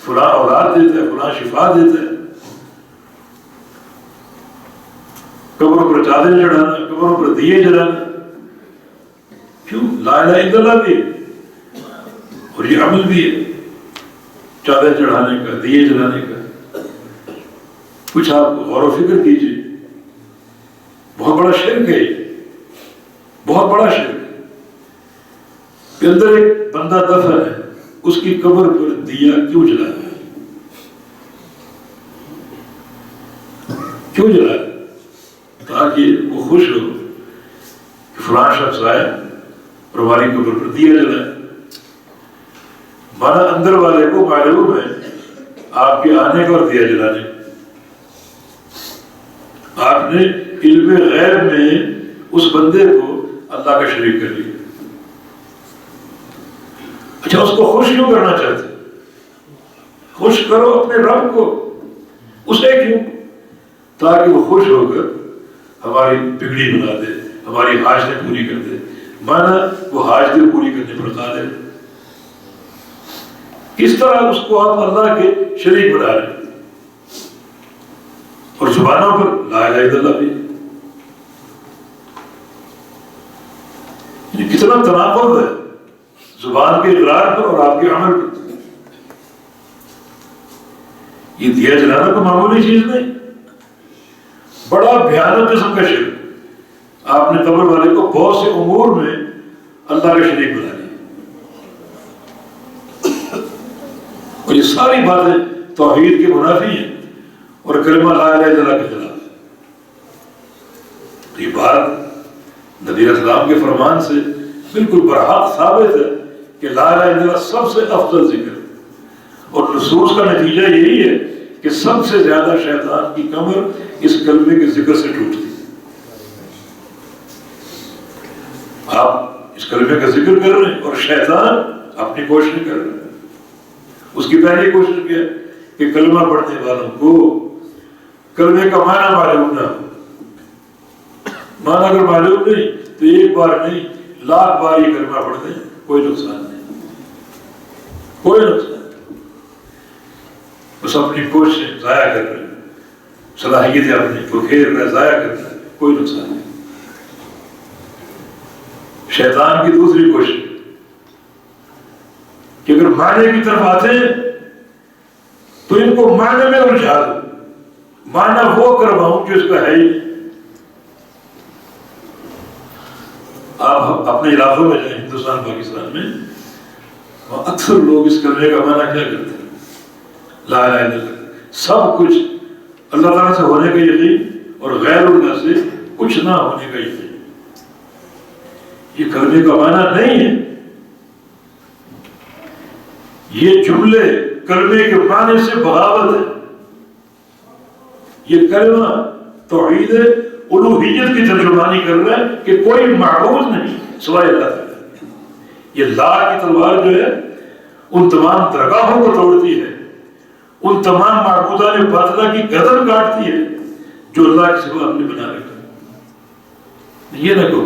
Speaker 1: فلاں اولاد دیتا ہے، فلاں شفا دیتا ہے. قبروں پر چادر چڑھانا، قبروں پر دیے جلانا، کیوں؟ لا الہ الا اللہ بھی ہے اور یہ عمل بھی ہے، چادر چڑھانے کا، دیے جلانے کا. کچھ آپ غور و فکر کیجیے. بہت بڑا شرک ہے، بہت بڑا شرک ہے. کہ اندر ایک بندہ دفن ہے، اس کی قبر پر دیا کیوں جلانا ہے؟ کیوں جلانا؟ تاکہ وہ خوش ہو کہ فلاں شخص آیا اور ہماری قبر پر دیا جلائے. مانا اندر والے کو معلوم ہے آپ کے آنے کا اور دیا جلانے. آپ نے علم غیب میں اس بندے کو اللہ کا شریک کر لیا. اچھا، اس کو خوش کیوں کرنا چاہتے؟ خوش کرو اپنے رب کو، اسے کیوں؟ تاکہ وہ خوش ہو کر ہماری بگڑی بنا دے، ہماری حاجتیں پوری کر دے. مانا وہ حاجتیں پوری کرنے پر قادر. کس طرح اس کو آپ اللہ کے شریک بنا رہے ہیں؟ اور زبانوں پر لا الہ الا اللہ بھی. یہ کتنا تناقض ہے زبان کے اقرار پر اور آپ کے عمل پر. یہ دیا جلانا کو معمولی چیز نہیں، بڑا بھیانک قسم کا شرک. آپ نے قبر والے کو بہت سے امور میں اللہ کا شریک بنا لیا. اور یہ ساری باتیں توحید کے منافی ہیں اور کلمہ لا الہ الا اللہ کے خلاف. یہ بات نبی علیہ السلام کے فرمان سے بالکل برحق ثابت ہے کہ لا الہ الا اللہ سب سے افضل ذکر ہے. اور نصوص کا نتیجہ یہی ہے کہ سب سے زیادہ شیطان کی کمر اس کلمے کے ذکر سے ٹوٹتی. آپ اس کلمے کا ذکر کر رہے ہیں اور شیطان اپنی کوشش کر رہے ہیں. اس کی پہلی کوشش کیا ہے کہ کلمہ پڑھنے والوں کو کلمے کا معنی معلوم نہ ہو. مانا اگر معلوم نہیں تو ایک بار نہیں 1,00,000 بار یہ کلمہ پڑھ دیں، کوئی نقصان نہیں، کوئی نقصان نہیں۔ بس اپنی کوششیں ضائع کر رہے ہیں، صلاحیتیں اپنی کو کھیر رہے، ضائع کر رہے ہیں، کوئی نقصان نہیں۔ شیطان کی دوسری کوشش کہ اگر معنی کی طرف آتے ہیں تو ان کو معنی میں الجھا دو، معنی وہ کرواؤں جو اس کا ہے ہی۔ آپ اپنے علاقوں میں جائیں، ہندوستان پاکستان میں، وہاں اکثر لوگ اس کلمے کا معنی کیا کرتے ہیں؟ لا الہ الا اللہ۔ سب کچھ اللہ تعالیٰ سے ہونے کا یقین اور غیر اللہ سے کچھ نہ ہونے کا یقین، یہ کلمے کا معنی نہیں ہے۔ یہ جملے کلمے کے معنی سے بغاوت ہے۔ یہ کلمہ توحید الوہیت کی ترجمانی کر رہا ہے کہ کوئی معبود نہیں سوائے اللہ تعالیٰ۔ یہ لا کی تلوار جو ہے ان تمام درگاہوں کو توڑتی ہے، ان تمام معبودان باطلہ کی گردن کاٹتی ہے جو اللہ کے سوا ہم نے بنا رکھا۔ یہ نہ کہو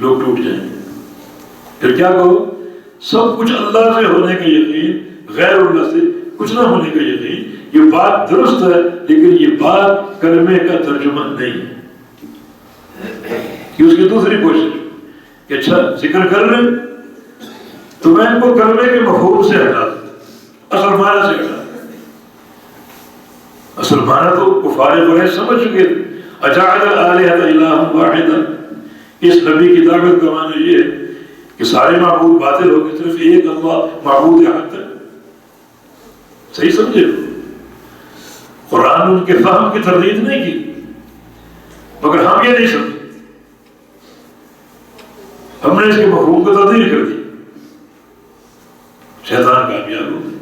Speaker 1: لوگ ٹوٹ جائیں گے، پھر کیا کہو؟ سب کچھ اللہ سے ہونے کا یقین، غیر اللہ سے کچھ نہ ہونے کا یقین۔ یہ بات درست ہے، لیکن یہ بات کلمے کا ترجمہ نہیں ہے۔ کہ اس کی دوسری کوشش کہ اچھا ذکر کر رہے تو میں ان کو کلمے کے مفہوم سے ہٹا دوں، اصل معنی سے ہٹا دوں۔ اصل معنی تو کفار قریش سمجھ چکے تھے، اجعل الآلہۃ الہا واحدا۔ اس نبی کی دعوت کا معنی یہ ہے کہ سارے معبود باطل ہو کے صرف ایک اللہ معبود حق ہے۔ صحیح سمجھے؟ قرآن ان کے فہم کی تردید نہیں کی، مگر ہم یہ نہیں سمجھے، ہم نے اس کے مفہوم کو تبدیل کر دی، شیطان کامیاب ہو گیا۔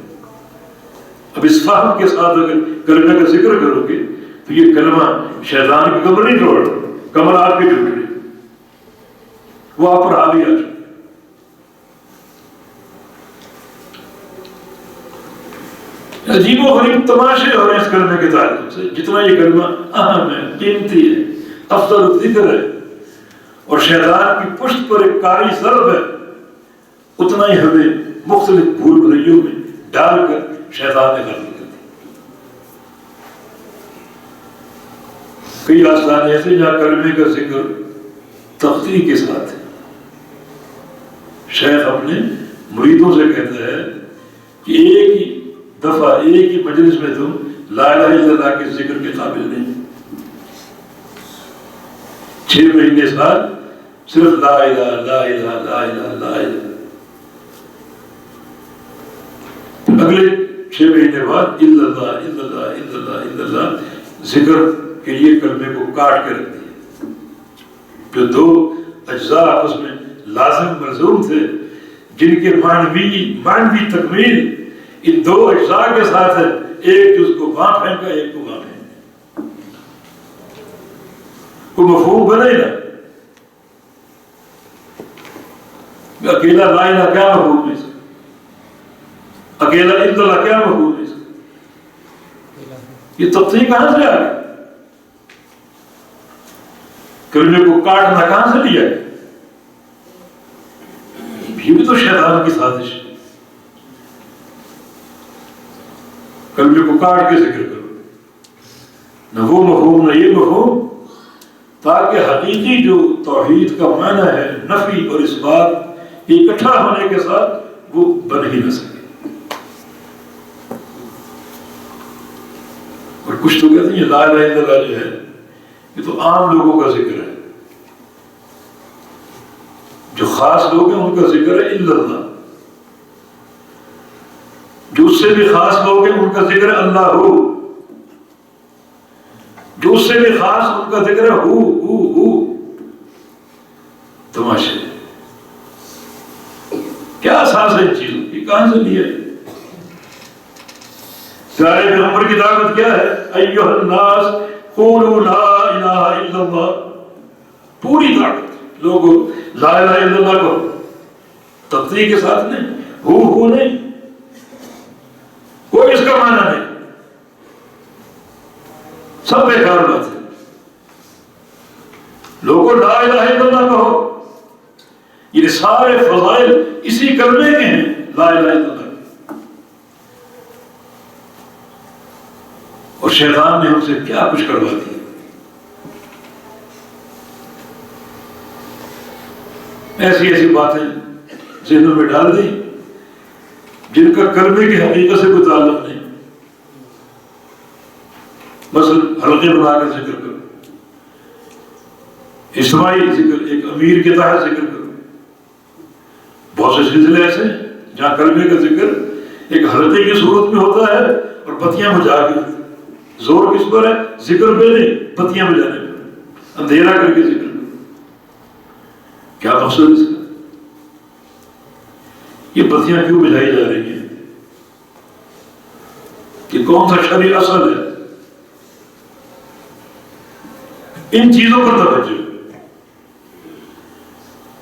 Speaker 1: اب اس فہم کے ساتھ اگر کلمہ کا ذکر کرو گے تو یہ کلمہ شیطان کی کمر نہیں توڑ، کمر آپ کی ٹوٹ رہی، وہ آپ پر حاوی آ چکا۔ عجیب و غریب تماشے ہو رہے ہیں اس کلمے کے تعلق سے۔ جتنا یہ کلمہ اہم ہے، قیمتی ہے، افضل الذکر ہے اور شیطان کی پشت پر ایک کاری ضرب ہے، اتنا ہی ہمیں مختلف بھول بھلیوں میں ڈال کر شیطان نے غلطی کر دی۔ کئی آستانے ایسے جہاں کلمے کا ذکر تختی کے ساتھ ہے۔ شیخ اپنے مریدوں سے کہتا ہے کہ ایک ہی دفعہ ایک ہی مجلس میں تم لا الہ الا اللہ کے ذکر کے قابل نہیں۔ 6 مہینے ساتھ صرف لا الہ لا الہ لا الہ لا الہ، اگلے 6 مہینے بعد الا اللہ الا اللہ الا اللہ الا اللہ ذکر کے لیے کلمے کو کاٹ کے رکھ دیا۔ جو 2 اجزاء آپس میں لازم ملزوم تھے، جن کے معنوی تکمیل ان 2 اجزاء کے ساتھ ہے، ایک جز کو وہاں پھینکا، ایک کو وہاں پھینکا، کوئی مفہوم بنے نا۔ اکیلا لا الہ کیا مفہوم ہے اس کا؟ اکیلا الا اللہ کیا مفہوم ہے اس کا؟ یہ تفصیل کہاں سے آ گئی؟ کلمے کو کاٹنا کہاں سے لیا ہے؟ یہ بھی تو شیطان کی سازش ہے۔ کلمے کو کاٹ کے ذکر کرو، نہ وہ مفہوم نہ یہ مفہوم، تاکہ حقیقی جو توحید کا معنی ہے، نفی اور اس بات اکٹھا ہونے کے ساتھ وہ بن ہی نہ سکے۔ اور کچھ تو کہتے ہیں یہ لا الہ الا اللہ جو ہے یہ تو عام لوگوں کا ذکر ہے، جو خاص لوگ ہیں ان کا ذکر ہے الا اللہ، جو اس سے بھی خاص لوگ ہیں ان کا ذکر ہے اللہ ہو، جو اس سے بھی خاص ان کا ذکر ہے ہو۔ تماشے کیا اساس ہے ان چیزوں کی، کہاں سے لیا ہے؟ پیارے پیغمبر کی دعوت کیا ہے؟ ایھا الناس قولوا لا الہ الا اللہ، پوری دعوت لوگوں لا الہ الا اللہ کو تقدیر کے ساتھ نہیں، ہو نہیں، کوئی اس کا معنی نہیں، سب بیکار بات ہے۔ لوگوں لا الہ الا اللہ کہو، یہ سارے فضائل اسی کلمے کے ہیں، لا الہ الا اللہ۔ اور شیطان نے ہم سے کیا کچھ کروا دیا، ایسی ایسی باتیں ذہنوں میں ڈال دی جن کا کلمے کی حقیقت سے کوئی تعلق نہیں۔ مثلا حلقے بنا کر ذکر کرو، اجتماعی ذکر، ایک امیر کے تحت ذکر کرو۔ بہت سے سلسلے ایسے ہیں جہاں کلمے کا ذکر ایک حلقے کی صورت میں ہوتا ہے اور بتیاں بجھا کے، زور کس پر ہے؟ ذکر پہ نہیں، بتیاں بجانے پہ، اندھیرا کر کے ذکر کرو۔ کیا مقصد اس کا؟ یہ بتیاں کیوں بجھائی جا رہی ہیں؟ کہ کون سا شرعی اصل ہے؟ ان چیزوں پر توجہ۔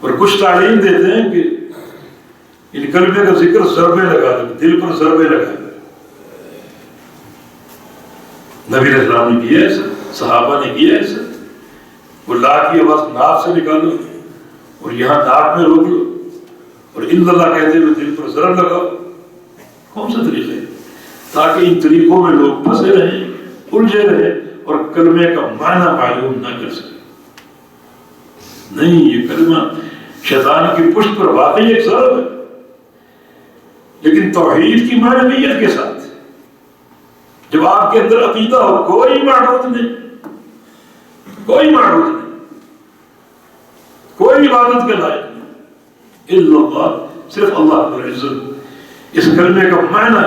Speaker 1: اور کچھ تعلیم دیتے ہیں کہ ان کلمے کا ذکر ضربے لگا دو، دل پر ضربے لگا دو۔ نبی علیہ السلام نے کیا ایسا، صحابہ نے کیا ایسا۔ وہ لا کی آواز ناک سے نکالو اور یہاں ناک میں روک لو، اور الا اللہ کہتے ہوئے دل پر ضرب لگاؤ۔ کون سا طریقہ ہے؟ تاکہ ان طریقوں میں لوگ پھنسے رہیں، الجھے رہیں اور کلمے کا معنی معلوم نہ کر سکیں۔ نہیں، یہ کلمہ شیطان کی پشت پر واقعی ایک ضرب ہے، لیکن توحید کی معنویت کے ساتھ۔ جب آپ کے اندر عقیدہ ہو کوئی معبود نہیں، کوئی معبود نہیں، کوئی عبادت کے لائق نہیں الا اللہ، صرف اللہ رب العزت، اس کلمے کا معنی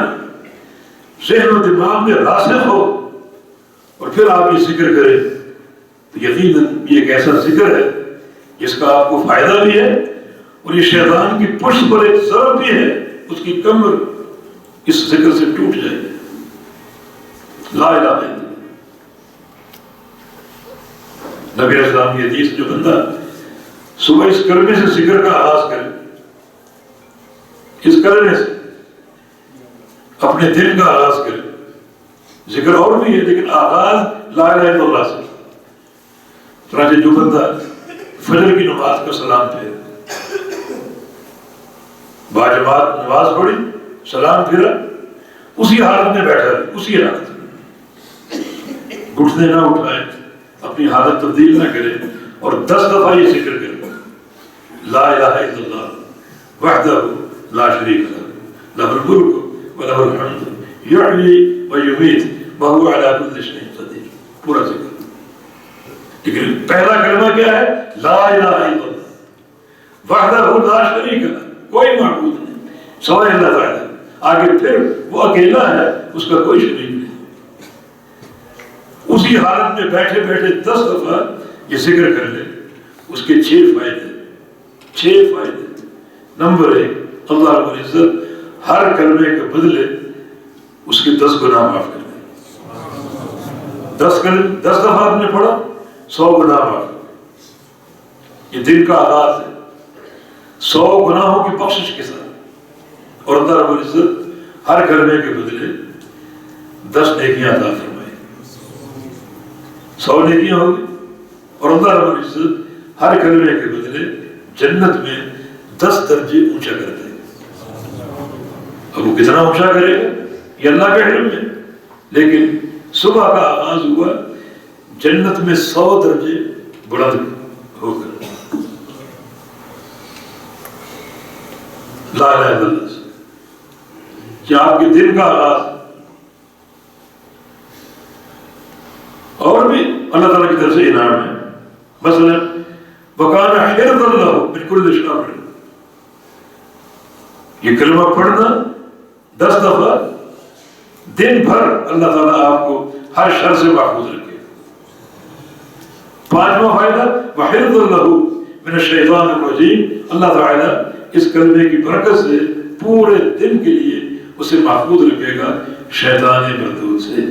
Speaker 1: ذہن و دماغ میں راسخ ہو، اور پھر آپ یہ ذکر کریں تو یقیناً یہ ایک ایسا ذکر ہے جس کا آپ کو فائدہ بھی ہے، اور یہ شیطان کی پشت پر ایک ضرب بھی ہے، اس کی کمر اس ذکر سے ٹوٹ جائے۔ لا الہ الا اللہ۔ نبی علیہ السلام کی حدیث، جو بندہ صبح اس کلمے سے ذکر کا آغاز کرے، اس کلمے سے اپنے دن کا آغاز کرے، ذکر اور بھی ہے لیکن آغاز لا الہ الا اللہ سے۔ چنانچہ جو بندہ فجر کی نماز کا سلام پھیرے، باجماعت نماز پڑھی، سلام پھیرا، اسی حالت میں بیٹھا رہے، اسی حالت میں گھٹنے نہ اٹھائے، اپنی حالت تبدیل نہ کرے، اور 10 دفعہ یہ ذکر کرے، لا الہ الا اللہ وحدہ لا شریک لہ لہ الملک ولہ الحمد یحیی ویمیت وہو علی کل شیء قدیر، پورا ذکر۔ لیکن پہلا کلمہ کیا ہے؟ لا الہ الا اللہ وحدہ لا شریک لہ، کوئی معبود نہیں سوائے اللہ تعالیٰ، آگے پھر وہ اکیلا ہے، اس کا کوئی شریک نہیں۔ اسی حالت میں بیٹھے بیٹھے 10 دفعہ یہ ذکر کر لے، اس کے 6 فائدے، 6 فائدے۔ نمبر 1، اللہ رب العزت ہر کلمے کے بدلے اس کے 10 گناہ معاف کر دے۔ 10 دفعہ آپ نے پڑھا، 100 گناہ معاف۔ یہ دن کا آغاز ہے 100 گناہوں کی بخشش کے ساتھ، اور اللہ رب العزت ہر کلمے کے بدلے 10 نیکیاں عطا فرمائے، 100 نیکیاں ہوگی، اور اللہ رب العزت ہر کلمے کے بدلے جنت میں 10 درجے اونچا کر دے۔ اب وہ کتنا اونچا کرے گا یہ اللہ کے علم ہے، لیکن صبح کا آغاز ہوا جنت میں 100 درجے بلند ہو کر، لا الہ الا اللہ سے۔ کیا آپ کے دن کا آغاز اور بھی اللہ تعالیٰ کی طرف سے انعام ہے؟ مثلا وَكَانَ حِرْزًا لَهُ مِنْ كُلِّ شَرٍّ، یہ کلمہ پڑھنا 10 دفعہ دن بھر اللہ تعالیٰ آپ کو ہر شر سے محفوظ رکھے۔ 5واں فائدہ وَحِرْزًا لَهُ مِنَ الشَّيْطَانِ الرَّجِيمِ، اللہ تعالیٰ اس کلمے کی برکت سے پورے دن کے لیے اسے محفوظ رکھے گا شیطان مردود سے۔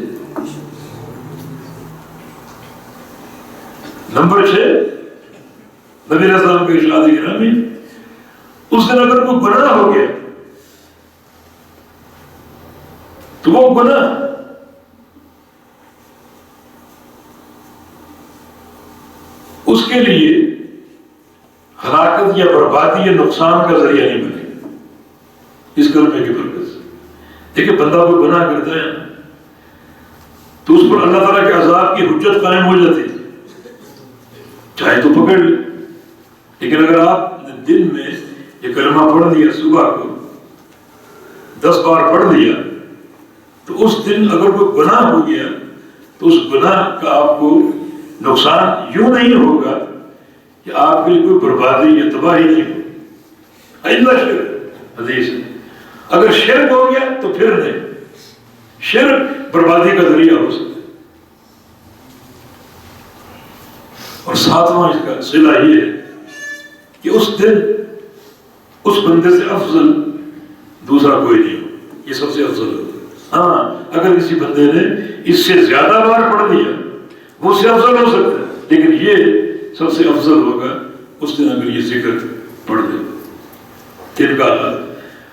Speaker 1: نمبر 6، نبی علیہ السلام کے ارشاد گرامی، اس دن اگر کوئی گناہ ہو گیا تو وہ گناہ اس کے کے لیے ہلاکت یا بربادی یا نقصان کا ذریعہ نہیں بنے گا اس کلمے کی برکت سے۔ دیکھیں بندہ کوئی گناہ کرتا ہے تو اس پر اللہ تعالیٰ کے عذاب کی حجت قائم ہو جاتی ہے، چاہے تو پکڑ لے، لیکن اگر آپ نے دن میں یہ کلمہ پڑھ دیا، صبح کو 10 بار پڑھ دیا، تو اس دن اگر کوئی گناہ ہو گیا تو اس گناہ کا آپ کو نقصان یوں نہیں ہوگا کہ آپ کے لیے کوئی بربادی یا تباہی نہیں ہو، اللہ شرک حدیث ہے۔ اگر شرک ہو گیا تو پھر نہیں، شرک بربادی کا ذریعہ ہو سکتا ہے۔ اور ساتواں اس کا صلہ یہ ہے کہ اس دن اس بندے سے افضل دوسرا کوئی نہیں ہو، یہ سب سے افضل ہوتا ہے۔ ہاں اگر کسی بندے نے اس سے زیادہ بار پڑھ دیا وہ اس سے افضل ہو سکتا ہے، لیکن یہ سب سے افضل ہوگا اس دن اگر یہ ذکر پڑھ دے دن کا حال۔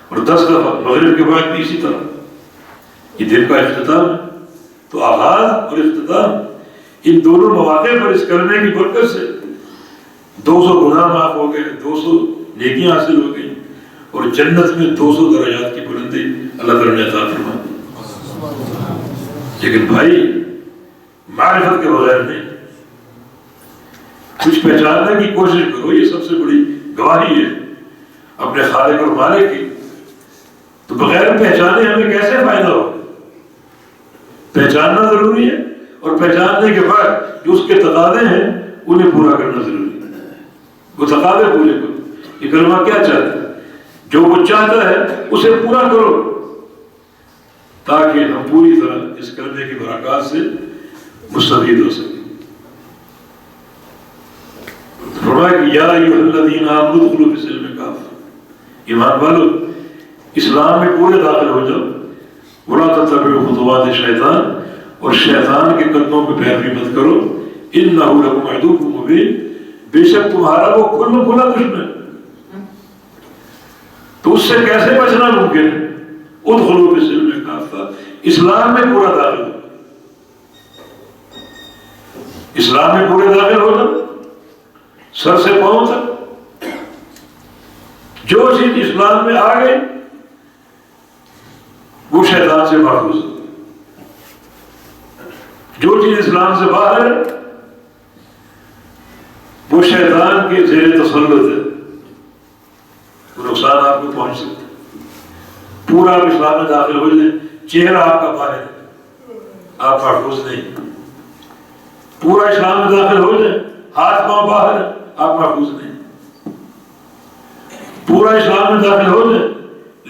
Speaker 1: اور 10 دفعہ مغرب کے بعد بھی اسی طرح، یہ دن کا اختتام ہے، تو آغاز اور اختتام ان دونوں مواقع پر اس کلمے کی برکت سے 200 گناہ معاف ہو گئے، 200 نیکیاں حاصل ہو گئی، اور جنت میں 200 درجات کی بلندی اللہ تعالیٰ نے عطا فرمائی۔ لیکن بھائی معرفت کے بغیر نہیں، کچھ پہچاننے کی کوشش کرو، یہ سب سے بڑی گواہی ہے اپنے خالق اور مالک کی۔ تو بغیر پہچانے ہمیں کیسے فائدہ ہو؟ پہچاننا ضروری ہے، اور پہچاننے کے بعد جو اس کے تقاضے ہیں انہیں پورا کرنا ضروری ہے۔ وہ تقاضے پورے کرو، یہ کلمہ کیا چاہتا ہے، جو وہ چاہتا ہے اسے پورا کرو، تاکہ ہم پوری طرح اس کلمے کی برکات سے مستفید ہو سکیں۔ فرمایا کہ یا ایھا الذین آمنوا ادخلوا فی السلم کافہ، ایمان والو اسلام میں پورے داخل ہو جاؤ، ولا تتبعوا خطوات الشیطان، اور شیطان کے قدموں پہ پیروی مت کرو، انہ لکم عدو مبین، بے شک تمہارا وہ کھلا کھلا دشمن ہے۔ تو اس سے کیسے بچنا ممکن ہے؟ ادخلوا فی السلم کافہ، اسلام میں پورا داخل ہو، اسلام میں پورے داخل ہو جاؤ سر سے پاؤں تک۔ جو چیز اسلام میں آ گئی وہ شیطان سے محفوظ ہے، جو چیز اسلام سے باہر ہے وہ شیطان کے زیر تسلط ہے، وہ نقصان آپ کو پہنچ سکتا ہے۔ پورا آپ اسلام میں داخل ہو جائیں، چہرہ آپ کا باہر ہے، آپ محفوظ نہیں۔ پورا اسلام میں داخل ہو جائیں، ہاتھ پاؤں باہر ہے، آپ محفوظ نہیں۔ پورا اسلام میں داخل ہو جائیں،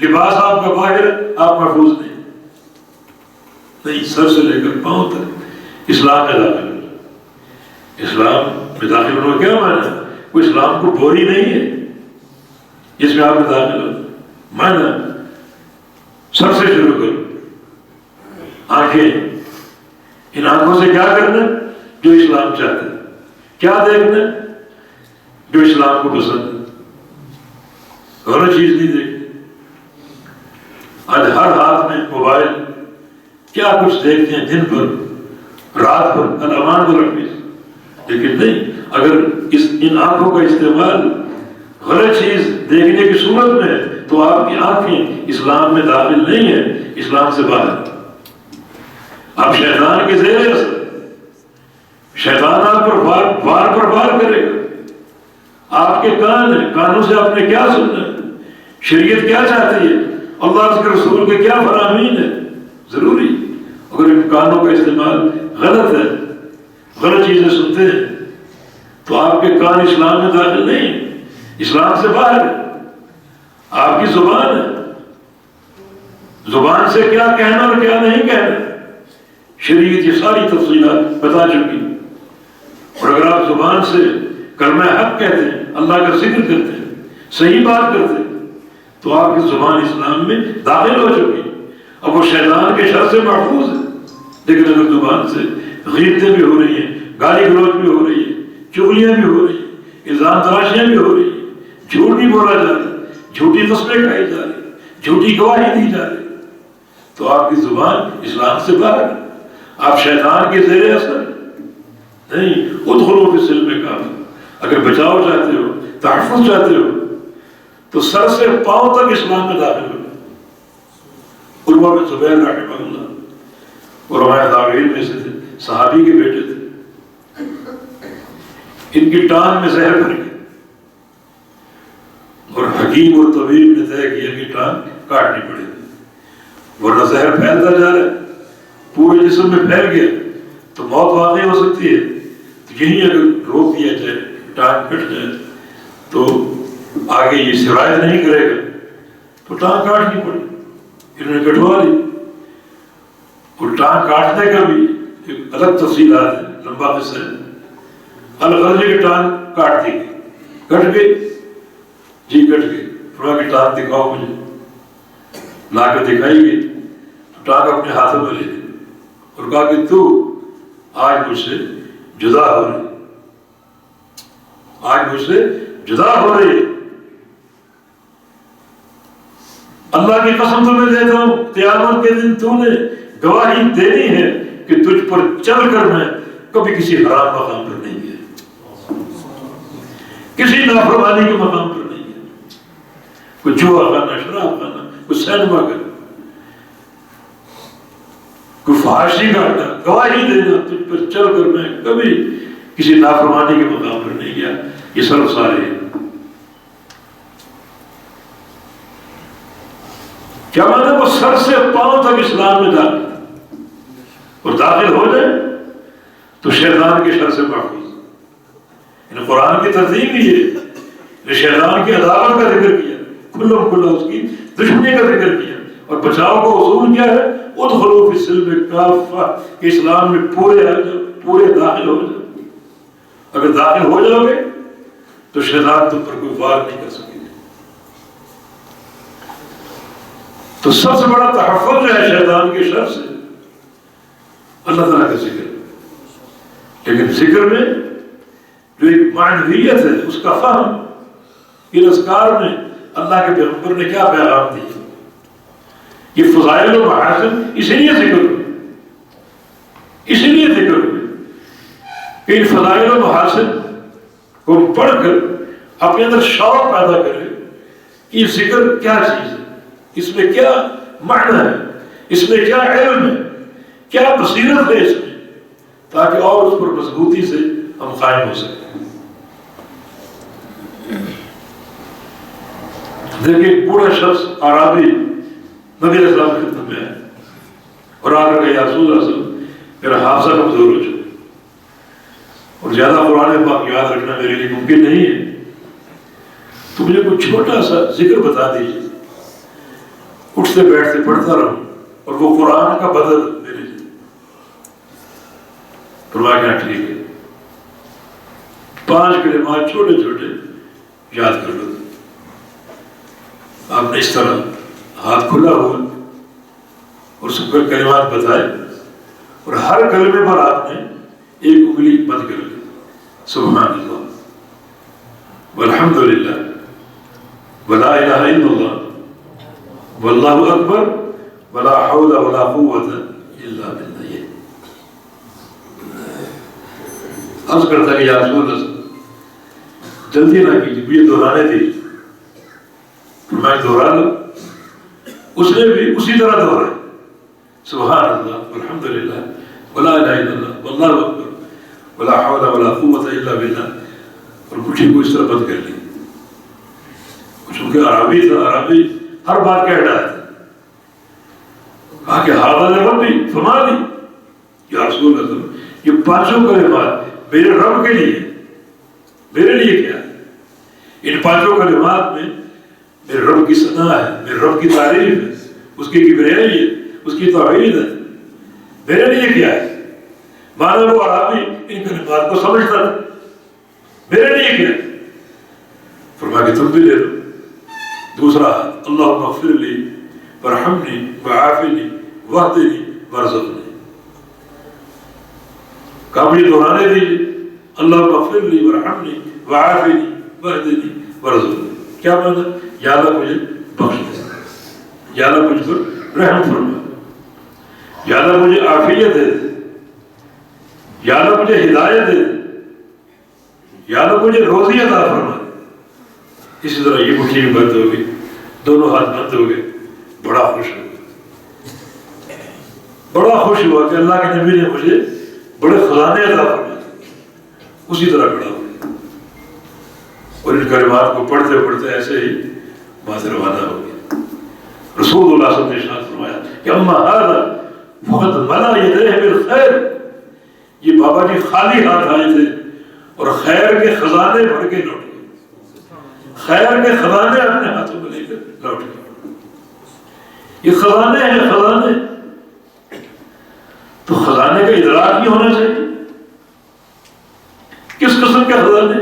Speaker 1: لباس آپ کا باہر ہے، آپ محفوظ نہیں۔ نہیں، سر سے لے کر پاؤں تک اسلام میں داخل ہو جائیں۔ اسلام میں داخل ہونا کیا معنی ہے؟ وہ اسلام کو بوری نہیں ہے جس میں آپ نے داخل ہو، معنی سر سے شروع کرو۔ آنکھیں، ان آنکھوں سے کیا کرنا جو اسلام چاہتا ہے، کیا دیکھنا جو اسلام کو پسند ہے، غلط چیز نہیں دیکھنی۔ آج ہر ہاتھ میں موبائل، کیا کچھ دیکھتے ہیں دن بھر رات بھر، الامان کو رکھنے، لیکن نہیں، اگر ان آنکھوں کا استعمال غلط چیز دیکھنے کی صورت میں ہے تو آپ کی آنکھیں اسلام میں داخل نہیں ہیں، اسلام سے باہر۔ آپ شیطان کے زیر اثر، شیطان آپ پر وار پر وار کرے گا۔ آپ کے کان ہیں، کانوں سے آپ نے کیا سننا ہے، شریعت کیا چاہتی ہے، اللہ کے رسول کے کیا فرامین ہے، ضروری۔ اگر ان کانوں کا استعمال غلط ہے، غلط چیزیں سنتے ہیں، تو آپ کے کان اسلام میں داخل نہیں، اسلام سے باہر ہے۔ آپ کی زبان ہے، زبان سے کیا کہنا اور کیا نہیں کہنا، شریعت یہ ساری تفصیلات بتا چکی۔ اور اگر آپ زبان سے کلمہ حق کہتے ہیں، اللہ کا ذکر کرتے ہیں، صحیح بات کرتے ہیں، تو آپ کی زبان اسلام میں داخل ہو چکی، اب وہ شیطان کے شر سے محفوظ ہے۔ لیکن اگر زبان سے غیبتیں بھی ہو رہی ہیں، گالی گلوچ بھی ہو رہی ہے، چغلیاں بھی ہو رہی ہیں، الزام تراشیاں بھی ہو رہی ہیں، جھوٹ بھی بولا جا رہا ہے، جھوٹی قسمیں کھائی جا رہی، جھوٹی گواہی دی جا رہی، تو آپ کی زبان اسلام سے باہر ہے، آپ شیطان کے زیر اثر نہیں۔ ادخلوا فی السلم کافہ، اگر بچاؤ چاہتے ہو، تحفظ چاہتے ہو، تو سر سے پاؤں تک اسلام میں داخل ہو۔ عروہ بن زبیر رحمہ اللہ علماء تابعین میں سے تھے، صحابی کے بیٹے تھے، ان کی ٹانگ میں زہر بھر گیا اور حکیم اور طبیب نے طے کیا کہ ٹانگ کاٹنی پڑے گی، ورنہ زہر پھیلتا جا رہا ہے، پورے جسم میں پھیل گیا تو موت واقع ہو سکتی ہے۔ تو یہیں اگر روک دیا جائے، ٹانگ کٹ جائے تو آگے یہ سرایت نہیں کرے گا، تو ٹانگ کاٹنی پڑی، انہوں نے کٹوا لی۔ اور ٹانگ کاٹنے کا بھی ایک الگ تفصیلات ہے، لمبا قصہ ہے۔ الغرض کی ٹانگ کاٹ دی گئی، کٹ گئی، جی کٹ گئی، فرمایا کہ ٹانگ دکھاؤ مجھے، لا کے دکھائی گئی تو ٹانگ اپنے ہاتھوں میں لے لی اور کہا کہ تو آج مجھ سے جدا ہو رہی، آج مجھ سے جدا ہو رہی ہے، اللہ کی قسم تمہیں دیتا ہوں قیامت کے دن تو نے گواہی دینی ہے کہ تجھ پر چل کر میں کبھی کسی حرام مقام پر نہیں گیا، کسی نافرمانی کے مقام پر نہیں گیا، کوئی جوا کھانا، شراب کھانا، کوئی سینما کرنا، کوئی فحاشی کرنا، گواہی دینا تجھ پر چل کر میں کبھی کسی نافرمانی کے مقام پر نہیں گیا۔ یہ سب سارے ہیں۔ کیا مانا؟ وہ سر سے پاؤں تک اسلام میں داخل اور داخل ہو جائے تو شیطان کے شر سے محفوظ۔ یعنی قرآن کی ترتیب بھی یہ نے شیطان کی عداوت کا ذکر کیا، کھلم کھلا اس کی دشمنی کا ذکر کیا، اور بچاؤ کا اصول کیا ہے؟ ادخلوا فی السلم کافہ، کہ اسلام میں پورے آ جاؤ، پورے داخل ہو جاؤ۔ اگر داخل ہو جاؤ گے تو شیطان تم پر کوئی وار نہیں کر سکے۔ تو سب سے بڑا تحفظ جو ہے شیطان کے شر سے اللہ تعالیٰ کا ذکر، لیکن ذکر میں جو ایک معنویت ہے اس کا فہم، ان اذکار میں اللہ کے پیغمبر نے کیا پیغام دیا، یہ فضائل و محاسن اسی لیے ذکر ہوئے، اسی لیے ذکر ہوئے کہ ان فضائل و محاسن کو پڑھ کر اپنے اندر شوق پیدا کرے کہ یہ ذکر کیا چیز ہے، اس میں کیا معنی ہے، اس میں کیا علم ہے، کیا بصیرت ہے اس میں، تاکہ اور اس پر مضبوطی سے ہم قائم ہو سکیں۔ دیکھیں ایک بوڑھا شخص عربی نبی علیہ السلام کی خدمت میں آیا اور آ کر کہ یا رسول اللہ صلی اللہ علیہ وسلم میرا حافظہ کمزور ہو چکا اور زیادہ قرآن پاک یاد رکھنا میرے لیے ممکن نہیں ہے، تو مجھے کوئی چھوٹا سا ذکر بتا دیجیے، اٹھتے بیٹھتے پڑھتا رہوں اور وہ قرآن کا بدل میرے لیے۔ فرمایا کیا ٹھیک ہے، 5 کلمات چھوٹے چھوٹے یاد کر لو۔ آپ نے اس طرح ہاتھ کھلا ہوا اور سب کو کلمات بتائے اور ہر کلمے پر آپ نے ایک انگلی بند کر لی، سبحان اللہ والحمد للہ ولا الہ الا اللہ واللہ اکبر ولا حول ولا قوت الا باللہ۔ عرض کرتا کہ یا رسول اللہ جلدی نہ کیجیے، مجھے دہرانے دیجیے۔ میں دہرا لوں، اس نے بھی اسی طرح دہرایا، سبحان اللہ والحمد للہ ولا الہ الا اللہ واللہ اکبر ولا حول ولا قوت الا باللہ، اور مجھے کو اس طرح بند کر لی۔ چونکہ عربی تھا، عربی ہر بات کہہ رہا تھا، کہا کہ حاضر ربی فرما دی یا رسول اللہ، یہ 5 کلمات میرے رب کے لیے، میرے لیے کیا، ان 5 کلمات میں میرے رب کی ثنا ہے، میرے رب کی تعریف ہے، اس کی کبریائی ہے، اس کی توحید ہے، میرے لیے کیا ہے۔ مانا وہ عربی ان کلمات کو سمجھتا تھا، میرے لیے کیا ہے۔ فرمایا کہ تم بھی لے لو دوسرا، اللہم اغفر لی وارحمنی وعافنی واہدنی وارزقنی۔ کہا مجھے دہرانے دیجیے، اللہم اغفر لی وارحمنی وعافنی واہدنی وارزقنی۔ کیا مانا؟ یا اللہ مجھے بخش دے، یا اللہ مجھ پر رحم فرما، یا اللہ مجھے عافیت دے دے، یا اللہ مجھے ہدایت دے دے، یا اللہ مجھے روزی عطا فرما۔ اسی طرح یہ مٹھی بھی بند ہو گئی، دونوں ہاتھ بند ہو گئے، بڑا خوش ہوا، بڑا خوش ہوا کہ اللہ کے نبی نے مجھے بڑے خزانے عطا فرمائے۔ اسی طرح کھڑا ہو گیا اور ان کلمات کو پڑھتے پڑھتے ایسے ہی وہاں سے روانہ ہو گیا۔ رسول اللہ صلی اللہ علیہ وسلم نے ارشاد فرمایا کہ اما ھذا فقد ملا یدیہ بالخیر، یہ بابا جی خالی ہاتھ آئے تھے اور خیر کے خزانے بھر کے لوٹ گئے، خیر کے خزانے اپنے ہاتھوں میں لے کر لوٹ گئے۔ یہ خزانے ہیں، خزانے، تو خزانے کا ادراک بھی ہونا چاہیے۔ کس قسم کے خزانے؟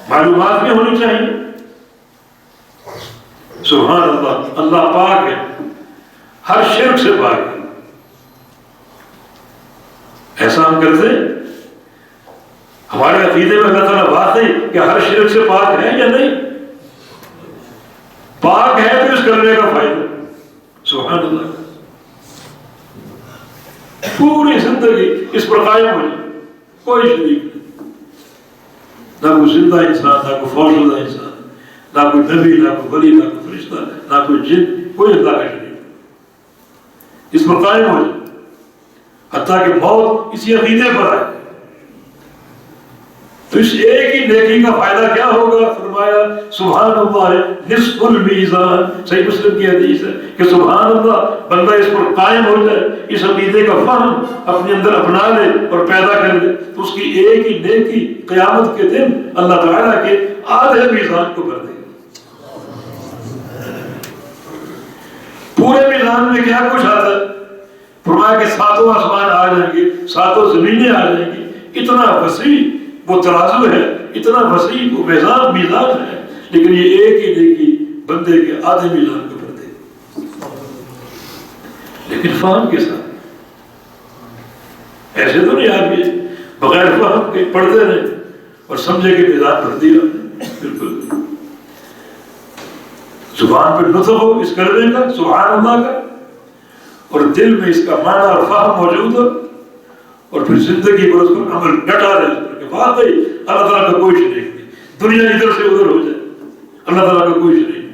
Speaker 1: معلومات بھی ہونی چاہیے۔ سبحان اللہ، اللہ پاک ہے، ہر شرک سے پاک ہے۔ ایسا ہم کرتے ہمارے عقیدے میں اللہ تعالیٰ واقعی کہ ہر شرک سے پاک ہے یا نہیں؟ پاک ہے تو اس کرنے کا فائدہ۔ سبحان اللہ، پوری زندگی اس پر قائم ہو جائے، کوئی شریک نہیں، نہ کوئی زندہ انسان، نہ کوئی فوت شدہ انسان، نہ کوئی نبی، نہ کوئی ولی، نہ کوئی فرشتہ، نہ کوئی جن، کوئی اللہ کا شریک، اس پر قائم ہو جائے حتیٰ کہ موت اسی عقیدے پر آئے۔ تو اس ایک ہی نیکی کا فائدہ کیا ہوگا؟ فرمایا سبحان اللہ نصف المیزان، صحیح مسلم کی حدیث ہے کہ سبحان اللہ، بندہ اس پر قائم ہو جائے، اس عقیدے کا فہم اپنے اندر اپنا لے اور پیدا کر لے، تو اس کی ایک ہی نیکی قیامت کے دن اللہ تعالیٰ کے آدھے میزان کو بھر دے گا۔ پورے میزان میں کیا کچھ آتا ہے؟ فرمایا کہ ساتوں آسمان آ جائیں گے، ساتوں زمینیں آ جائیں گی، اتنا وسیع وہ ترازو ہے، اتنا وسیع وہ میزان ہے، لیکن یہ ایک ہی نیکی بندے کے آدھے میزان کو بھر دے، لیکن فہم کے ساتھ۔ ایسے تو نہیں آپ یہ بغیر فہم کے پڑھتے رہے اور سمجھے کہ میزان بھر دیا، بالکل زبان پہ نطق ہو اس کلمے کا، سبحان اللہ کا، اور دل میں اس کا معنی اور فہم موجود ہو، اور پھر زندگی پر اس پر عمل ڈٹا رہے کہ واقعی اللہ تعالیٰ کا کوئی شریک نہیں، دنیا ادھر سے ادھر ہو جائے، اللہ تعالیٰ کا کوئی شریک نہیں،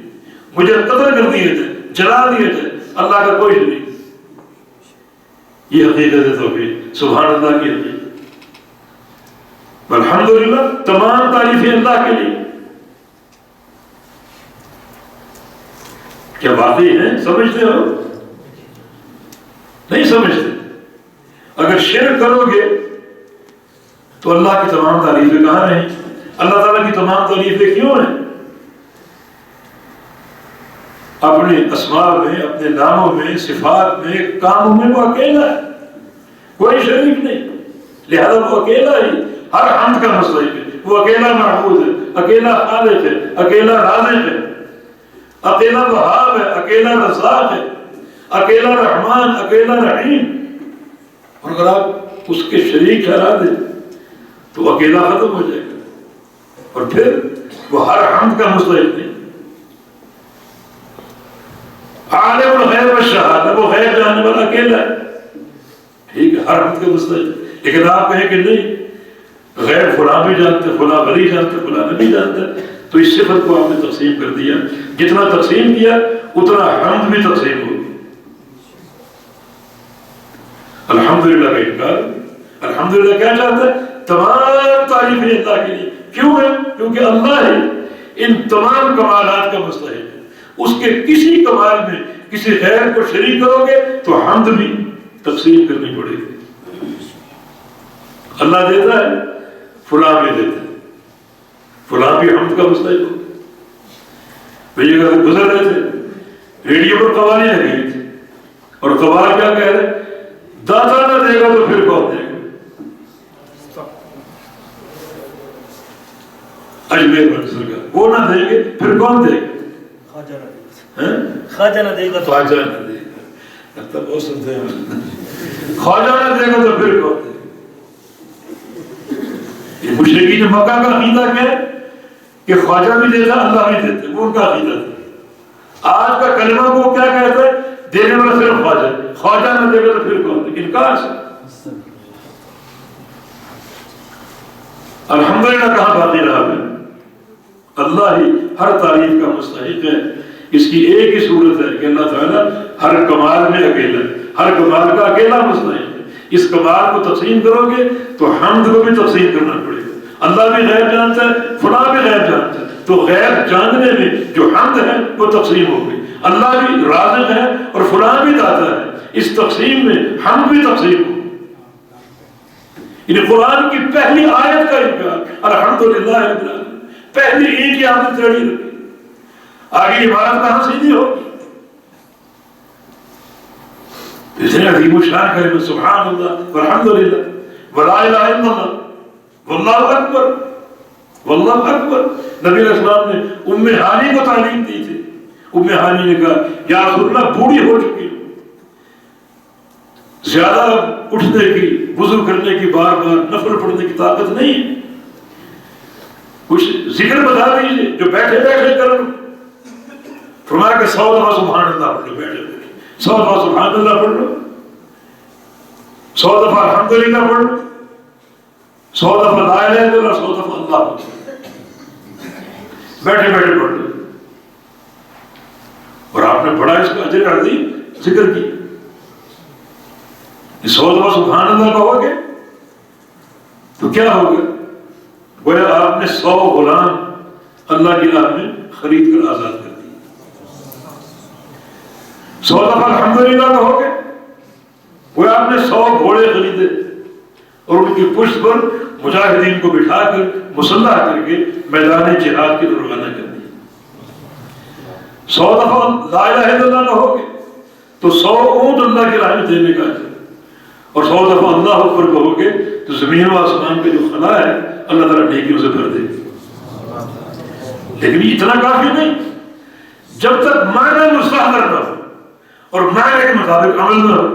Speaker 1: مجھے قتل کر دیا جائے، جلا دیا جائے، اللہ کا کوئی شریک نہیں۔ یہ حقیقت ہے توحید، سبحان اللہ کی حقیقت۔ الحمدللہ، تمام تعریفیں اللہ کے لیے۔ کیا واقعی ہیں؟ سمجھتے ہو؟ نہیں سمجھتے۔ اگر شرک کرو گے تو اللہ کی تمام تعریفیں کہاں رہیں؟ اللہ تعالیٰ کی تمام تعریفیں کیوں ہیں؟ اپنے اسماء میں، اپنے ناموں میں، صفات میں، کاموں میں وہ اکیلا ہے، کوئی شریک نہیں، لہذا وہ اکیلا ہی ہر حمد کا مستحق ہے، وہ اکیلا معبود ہے، اکیلا خالق ہے، اکیلا رازق ہے، اکیلا وہاب ہے، اکیلا رزاق ہے، اکیلا رحمان، اکیلا رحیم۔ اور اگر آپ اس کے شریک ٹھہرا دیں تو اکیلا ختم ہو جائے گا، اور پھر وہ ہر حمد کا مستحق نہیں۔ عالم الغیب والشہادہ، وہ غیب جاننے والا اکیلا ہے، ٹھیک ہے، ہر حمد کا مستحق۔ لیکن آپ کہیں کہ نہیں، غیب فلاں بھی جانتے، فلاں ولی جانتے، فلاں نبی جانتے، تو اس صفت کو آپ نے تقسیم کر دیا، جتنا تقسیم کیا اتنا حمد بھی تقسیم ہوگی۔ الحمدللہ کا انکار، الحمدللہ کیا چاہتا ہے؟ تمام تعریفیں اللہ کے لیے، کیوں ہے؟ کیونکہ اللہ ہی ان تمام کمالات کا مستحق ہے، اس کے کسی کمال میں کسی غیر کو شریک کرو گے تو حمد بھی تقسیم کرنی پڑے گی۔ اللہ دیتا ہے، فلاں بھی دیتا ہے، فلاں بھی حمد کا مستحق ہو۔ بھئی اگر گزر رہے تھے، ریڈیو پر قوالی لگی ہوئی تھی، اور قوال کیا کہہ رہے؟ داتا نہ دے گا تو پھر کون دے گا؟ اجمیر منصور کا، وہ نہ دیں گے پھر کون دے گا؟ خواجہ نہ دے گا تو خواجہ نہ دے گا، لگتا بہت سنتے ہیں، خواجہ نہ دے گا تو پھر کون دے گا؟ یہ مشرکین مکہ کا عقیدہ کیا ہے کہ خواجہ بھی دیتا، اللہ بھی دیتا، وہ ان کا عقیدہ تھا۔ آج کا کلمہ کو کیا کہتا ہے؟ دینے والا صرف خواجہ، خواجہ نہ دے گا تو پھر کون دے؟ انکار سے۔ الحمدللہ کہاں باقی رہا ہے؟ اللہ ہی ہر تعریف کا مستحق ہے. اس کی ایک ہی صورت ہے کہ اللہ تعالیٰ ہر کمال میں اکیلا ہے، ہر کمال کا اکیلا مستحق ہے. اس کمال کو تقسیم کرو گے تو حمد کو بھی تقسیم کرنا پڑے گا. اللہ بھی غیب جانتا ہے، فلاں بھی غیب جانتا ہے، تو غیب جاننے میں جو حمد ہے وہ تقسیم ہو گئی. اللہ بھی رازق ہے اور فلاں بھی داتا ہے، اس تقسیم میں حمد بھی تقسیم ہو. یعنی قرآن کی پہلی آیت کا انکار الحمدللہ رب العالمین، پہلی ایک ہی آیت چڑھی رکھی، آگے عبارت کہاں سیدھی ہوگی؟ اتنے عظیم الشان کلمہ سبحان اللہ والحمدللہ ولا الہ الا اللہ واللہ اکبر واللہ اکبر. نبی علیہ السلام نے ام ہانی کو تعلیم دی تھی. ام ہانی نے کہا یا رسول اللہ بوڑھی ہو چکی ہوں، زیادہ اٹھنے کی، وضو کرنے کی، بار بار نفل پڑھنے کی طاقت نہیں ہے، کچھ ذکر بتا دیجیے جو بیٹھے بیٹھے کر لوں. فرمایا کہ 100 دفعہ سبحان اللہ پڑھ لو، بیٹھے بیٹھے 100 دفعہ سبحان اللہ پڑھ لو، 100 دفعہ الحمدللہ پڑھ لو، 100 دفعہ لا الہ الا اللہ، 100 دفعہ اللہ پڑھ لو، بیٹھے بیٹھے پڑھ لو. اور آپ نے بڑا اس کا اجر عظیم ذکر کی. 100 دفعہ سبحان اللہ کہو گے تو کیا ہوگا؟ گویا آپ نے 100 غلام اللہ کی راہ میں خرید کر آزاد کر دی. 100 دفعہ الحمدللہ کہو گے گویا آپ نے 100 گھوڑے خریدے اور ان کی پشت پر مجاہدین کو بٹھا کر مسلح کر کے میدان جہاد کی طرف روانہ کر دی. 100 دفعہ لا الہ الا اللہ کہو گے تو 100 اونٹ اللہ کی راہ میں دینے کا ہے، اور 100 دفعہ اللہ اکبر کہو گے تو زمین و آسمان پہ جو خلا ہے اللہ تعالیٰ نیکیوں سے بھر دے گی. لیکن اتنا کافی نہیں، جب تک معنی مستحضر نہ ہو اور معنی کے مطابق عمل نہ ہو.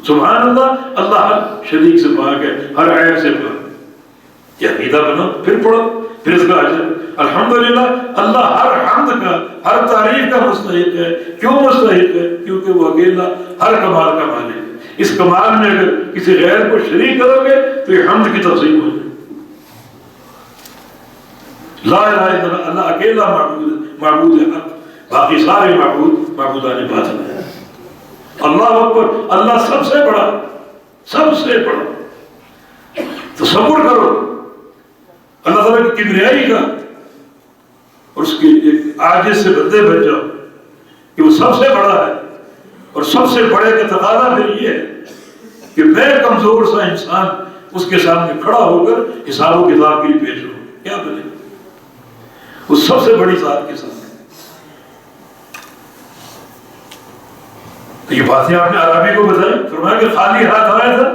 Speaker 1: سبحان اللہ، اللہ ہر شریک سے پاک ہے، ہر عیب سے پاک. یہ عقیدہ بناؤ، پھر پڑھو، پھر اس کا اجر. الحمدللہ، اللہ ہر حمد کا، ہر تعریف کا مستحق ہے. کیوں مستحق ہے؟ کیونکہ وہ اکیلا ہر کمال کا مالک ہے. اس کمال میں اگر کسی غیر کو شریک کرو گے تو یہ حمد کی تقسیم ہو جائے. لا الہ الا اللہ، اللہ اکیلا معبود ہے حق، باقی سارے معبودان باطل ہیں. اللہ اکبر، اللہ سب سے بڑا، سب سے بڑا. تصور کرو اللہ تعالیٰ کی کبریائی کا اور اس کے ایک عاجز سے بندے بن جاؤ کہ وہ سب سے بڑا ہے. اور سب سے بڑے کا تقاضا پھر یہ ہے کہ میں کمزور سا انسان اس کے سامنے کھڑا ہو کر حساب و کتاب کے لیے پیش ہوں. کیا بنے اس سب سے بڑی ذات کے سامنے؟ تو یہ باتیں آپ نے عربی کو بتائی. فرمایا کہ خالی ہاتھ آیا تھا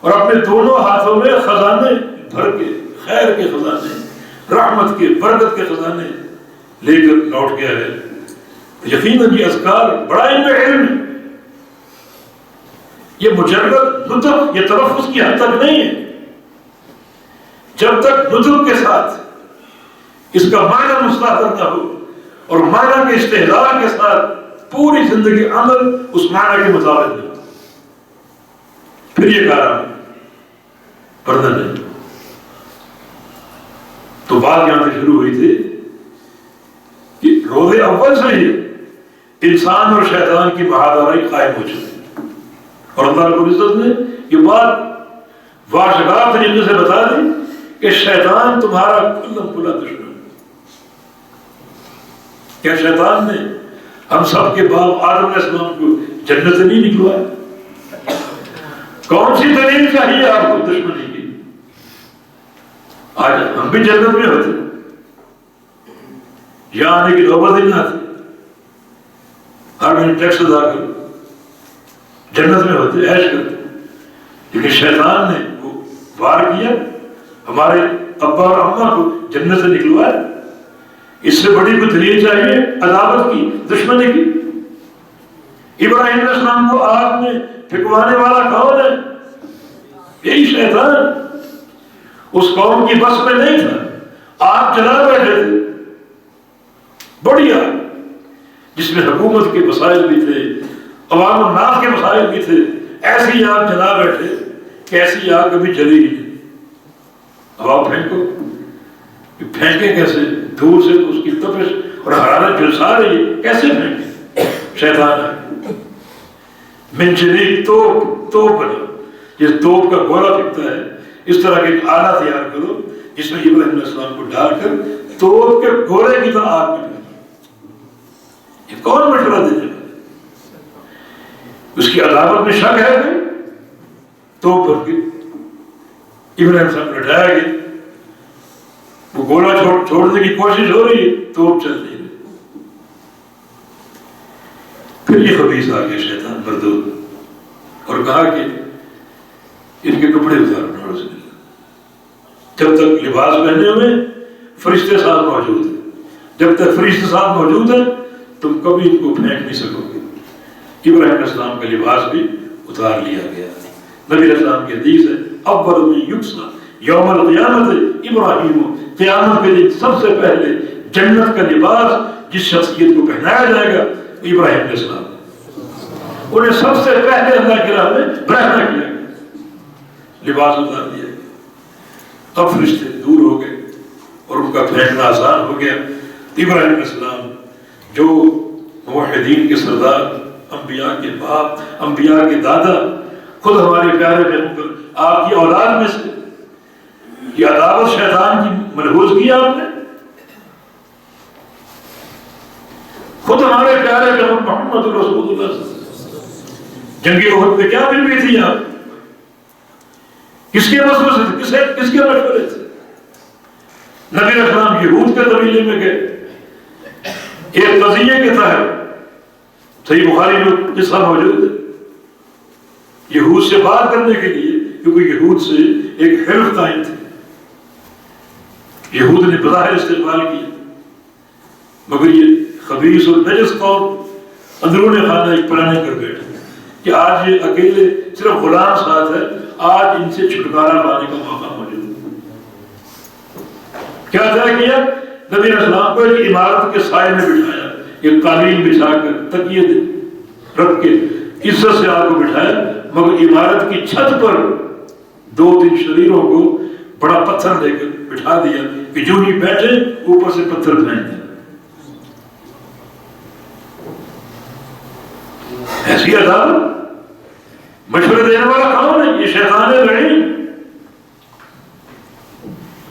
Speaker 1: اور اپنے دونوں ہاتھوں میں خزانے بھر کے، خیر کے خزانے، رحمت کے، برکت کے خزانے لے کر لوٹ گیا ہے. یقیناً یہ اذکار بڑا علم ہے. یہ مجرد نطق، یہ تلفظ کی حد تک نہیں ہے. جب تک نطق کے ساتھ اس کا معنی مستحضر نہ ہو اور معنی کے استحضار کے ساتھ پوری زندگی عمل اس معنی کے مطابق نہیں، پھر یہ کارا پردہ نہیں. تو بات یہاں سے شروع ہوئی تھی کہ روز اول سے ہی انسان اور شیطان کی بہاداری قائم ہو چکی، اور اللہ رب العزت نے یہ بات واشگار طریقے سے بتا دی کہ شیطان تمہارا کلم کھلا دشمن. کیا شیطان نے ہم سب کے باپ آدم علیہ السلام کو جنت سے نہیں نکلوایا؟ کون سی دلیل چاہیے آپ کو دشمنی کی؟ آج ہم بھی جنت میں ہوتے، یہاں آنے کی نوبت ہی نہ آتی. ہر مہینے ٹیکس ادا کرو، جنت میں ہوتے، عیش کرتے. لیکن شیطان نے وہ وار کیا، ہمارے ابا اور اماں کو جنت سے نکلوایا. اس سے بڑی کوئی دلیل چاہیے عداوت کی، دشمنی کی؟ ابراہیم علیہ السلام کو آگ میں پھینکوانے والا کون ہے؟ یہی شیطان. اس قوم کی بس میں نہیں تھا، آگ جلا بیٹھے تھے، بڑی آگ جس میں حکومت کے مسائل بھی تھے، عوام الناس کے مسائل بھی تھے. ایسی آگ جلا بیٹھے کہ ایسی آگ کبھی جلی ہی نہیں. اب آپ پھینکو، پھینکے کیسے؟ دور سے اس کی تپش اور حرارت جھلسا رہی ہے، کیسے پھینکے؟ شیطان ہے من جدید توپ بنا، جس توپ کا گولا پھینکتا ہے اس طرح کے ایک آلہ تیار کرو جس میں ابراہیم علیہ السلام کو ڈال کر توپ کے گولے کی طرح آگ میں ڈالو۔ یہ کون مشورہ دینے والا؟ اس کی عداوت میں شک ہے کہ توپ بھر کے ابراہیم علیہ السلام لٹایا گیا، وہ گولا چھوڑنے کی کوشش ہو رہی ہے، توپ چل رہی ہے۔ پھر یہ خبیث آ گیا شیطان مردود اور کہا کہ ان کے کپڑے اتارو، نعوذ باللہ۔ جب تک لباس پہنے ہوئے فرشتے ساتھ موجود ہیں، جب تک فرشتے ساتھ موجود ہیں تم کبھی ان کو پھینک نہیں سکو گے۔ ابراہیم علیہ السلام کا لباس بھی اتار لیا گیا۔ نبی علیہ السلام کی حدیث ہے اول من یکسا یوم القیامت ابراہیم، قیامت کے دن سب سے پہلے جنت کا لباس جس شخصیت کو پہنایا جائے گا ابراہیم علیہ السلام، انہیں سب سے پہلے اللہ کی راہ میں برہنہ کیا گیا، لباس اتار دیا گیا۔ اب فرشتے دور ہو گئے اور ان کا پھینکنا آسان ہو گیا۔ ابراہیم علیہ السلام جو موحدین کے سردار، انبیاء کے باپ، انبیاء کے دادا، خود ہمارے پیارے پیغمبر آپ کی اولاد میں سے، یہ عداوت شیطان کی ملحوظ کی آپ نے؟ خود ہمارے پیارے پیغمبر محمد رسول اللہ صلی اللہ علیہ وسلم جنگی احد پہ کیا مل تھی آپ؟ کس کے مشورے سے تھے؟ کس کے مشورے سے؟ نبی علیہ السلام یہود کے قبیلے میں گئے، ایک قضیے کے تحت، صحیح بخاری میں قصہ موجود ہے، یہود سے بات کرنے کے لیے، کیونکہ یہود سے ایک حلف قائم تھی، یہود نے بظاہر استقبال کیا، مگر یہ خبیث اور نجس قوم اندرون خانہ ایک پلانے کر بیٹھے کہ آج یہ اکیلے صرف غلام ساتھ ہے، آج ان سے چھٹکارا پانے کا موقع موجود ہے۔ کیا طے کیا؟ نبی علیہ السلام کو ایک عمارت کے سائے میں بٹھایا، ایک قالین بچھا کر تکیے رکھ کے عزت سے آپ کو بٹھایا، مگر عمارت کی چھت پر 2-3 شریروں کو بڑا پتھر لے کر بٹھا دیا کہ جو ہی بیٹھے اوپر سے پتھر پھینک دیں۔ ایسی عدالت، مشورے دینے والا کون ہے؟ یہ شیطان لعین۔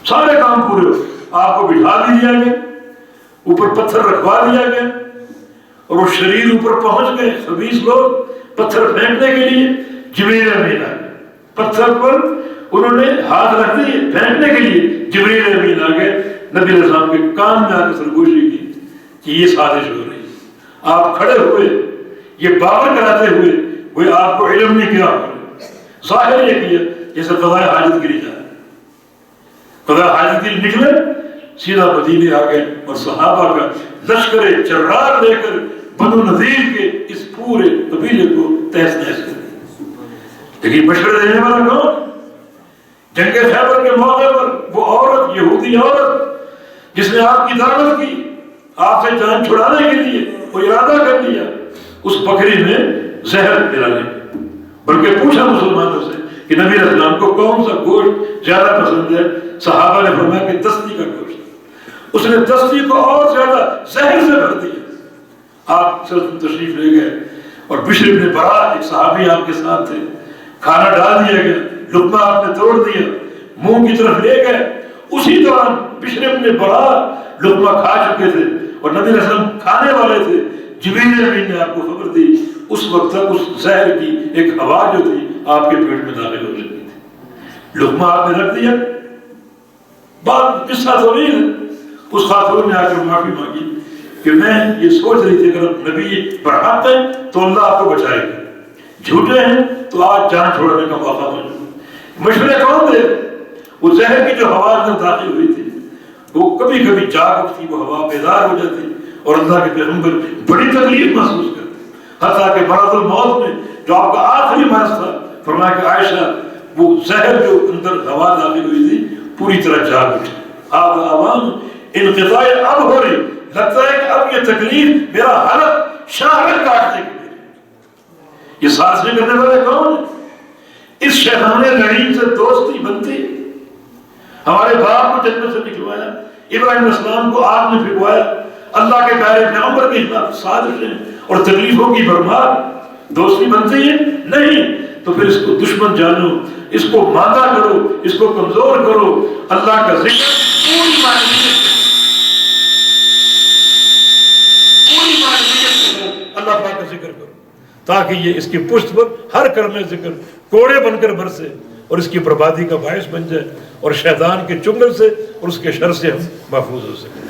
Speaker 1: سارے کام پورے ہو، آپ کو بٹھا دیا گیا، اوپر پتھر رکھوا دیا گیا، اور وہ شریر اوپر پہنچ گئے، خبیث لوگ پتھر پھینکنے کے لیے جبریل امین آ گئے، پتھر پر انہوں نے ہاتھ رکھ دیے پھینکنے کے لیے، جبریل امین آ گئے، نبی علیہ السلام کے کان میں آ کے سرگوشی کی کہ یہ سازش ہو رہی ہے۔ آپ کھڑے ہوئے یہ باور کراتے ہوئے، کوئی آپ کو علم نہیں کیا، ظاہر یہ کیا جیسے قضائے حاجت کے لیے جائے، قضائے حاجت کے لیے نکلے، سیدھا مدینے آ گئے اور صحابہ کا لشکر جرار لے کر بنو نذیر کے اس پورے قبیلے کو تہس نہس کر دیا۔ لیکن مشورے دینے والا کون؟ جنگ خیبر کے موقع پر وہ عورت، یہودی عورت جس نے آپ کی دعوت کی، آپ سے جان چھڑانے کے لیے وہ ارادہ کر لیا اس بکری میں زہر ملانے، بلکہ پوچھا مسلمانوں سے کہ نبی علیہ السلام کو کون سا گوشت زیادہ پسند ہے؟ صحابہ نے فرمایا کہ دستی کا گوشت۔ اس نے دستی کو اور زیادہ زہر سے بھر دیا۔ آپ صرف تشریف لے گئے اور بشر بن برا، ایک صحابی آپ کے ساتھ تھے، کھانا ڈال دیا گیا، لقمہ آپ نے توڑ دیا، منہ کی طرف لے گئے، اسی دوران بشر بن برا لقمہ کھا چکے تھے اور نبی علیہ السلام کھانے والے تھے۔ جبریل امین نے آپ کو خبر دی، اس وقت تک اس زہر کی ایک ہوا جو تھی آپ کے پیٹ میں داخل ہو چکی تھی۔ لقمہ آپ نے رکھ دیا، بات قصہ طویل ہے۔ اس خاتون نے آ کر معافی مانگی کہ میں یہ سوچ رہی تھی اگر نبی برحق ہے تو اللہ آپ کو بچائے گا، جھوٹے ہیں تو آج جان چھوڑنے کا موقع موجود۔ مشورے کون دے؟ وہ زہر کی جو ہوا اندر داخل ہوئی تھی وہ کبھی کبھی جاگ اٹھتی، وہ ہوا بیدار ہو جاتی اور اللہ کے پیغمبر بڑی تکلیف محسوس کرتے، حتیٰ کہ مرض الموت میں جو آپ کا آخری مرض تھا، فرمایا کہ عائشہ وہ زہر جو اندر ہوا داخل ہوئی تھی پوری طرح جاگ اٹھی۔ آپ عوام انقطاع اب ہو رہی، لگتا ہے کہ اب یہ تکلیف میرا حلق شاہرت کاٹنے کے لیے۔ یہ سانسیں کرنے والے کون ہیں؟ اس شیطان لعین سے دوستی بنتی ہمارے باپ کو جنت سے نکلوایا، ابراہیم علیہ السلام کو آپ نے پھروایا، اللہ کے پیارے پیغمبر کے خلاف سازشیں اور تکلیفوں کی بھرمار، دوستی بنتی ہے نہیں، تو پھر اس کو دشمن جانو، اس کو مادہ کرو، اس کو کمزور کرو، اللہ کا ذکر پوری معنویت سے اللہ پاک کا ذکر کرو، تاکہ یہ اس کی پشت پر ہر کلمہ ذکر کوڑے بن کر برسے اور اس کی بربادی کا باعث بن جائے، اور شیطان کے چنگل سے اور اس کے شر سے ہم محفوظ ہو سکیں۔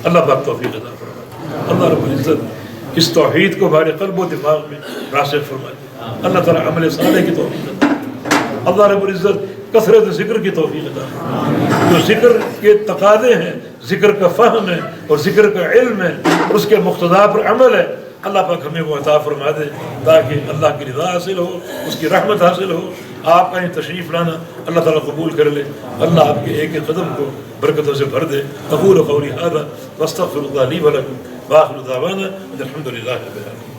Speaker 1: اللہ پاک توفیق عطا فرمائے۔ اللہ رب العزت اس توحید کو ہمارے قلب و دماغ میں راسخ فرمائے۔ اللہ تعالیٰ عمل صالح کی توفیق عطا فرمائے۔ اللہ رب العزت کثرت ذکر کی توفیق عطا فرمائے۔ جو ذکر کے تقاضے ہیں، ذکر کا فہم ہے اور ذکر کا علم ہے اور اس کے مقتضا پر عمل ہے، اللہ پاک ہمیں وہ عطا فرما دے تاکہ اللہ کی رضا حاصل ہو، اس کی رحمت حاصل ہو۔ آپ کا یہ تشریف لانا اللہ تعالیٰ قبول کر لے، اللہ آپ کے ایک ایک قدم کو برکتوں سے بھر دے۔ اقول قولی ھذا واستغفر اللہ لی ولکم وآخر دعوانا ان الحمد للہ رب العالمین۔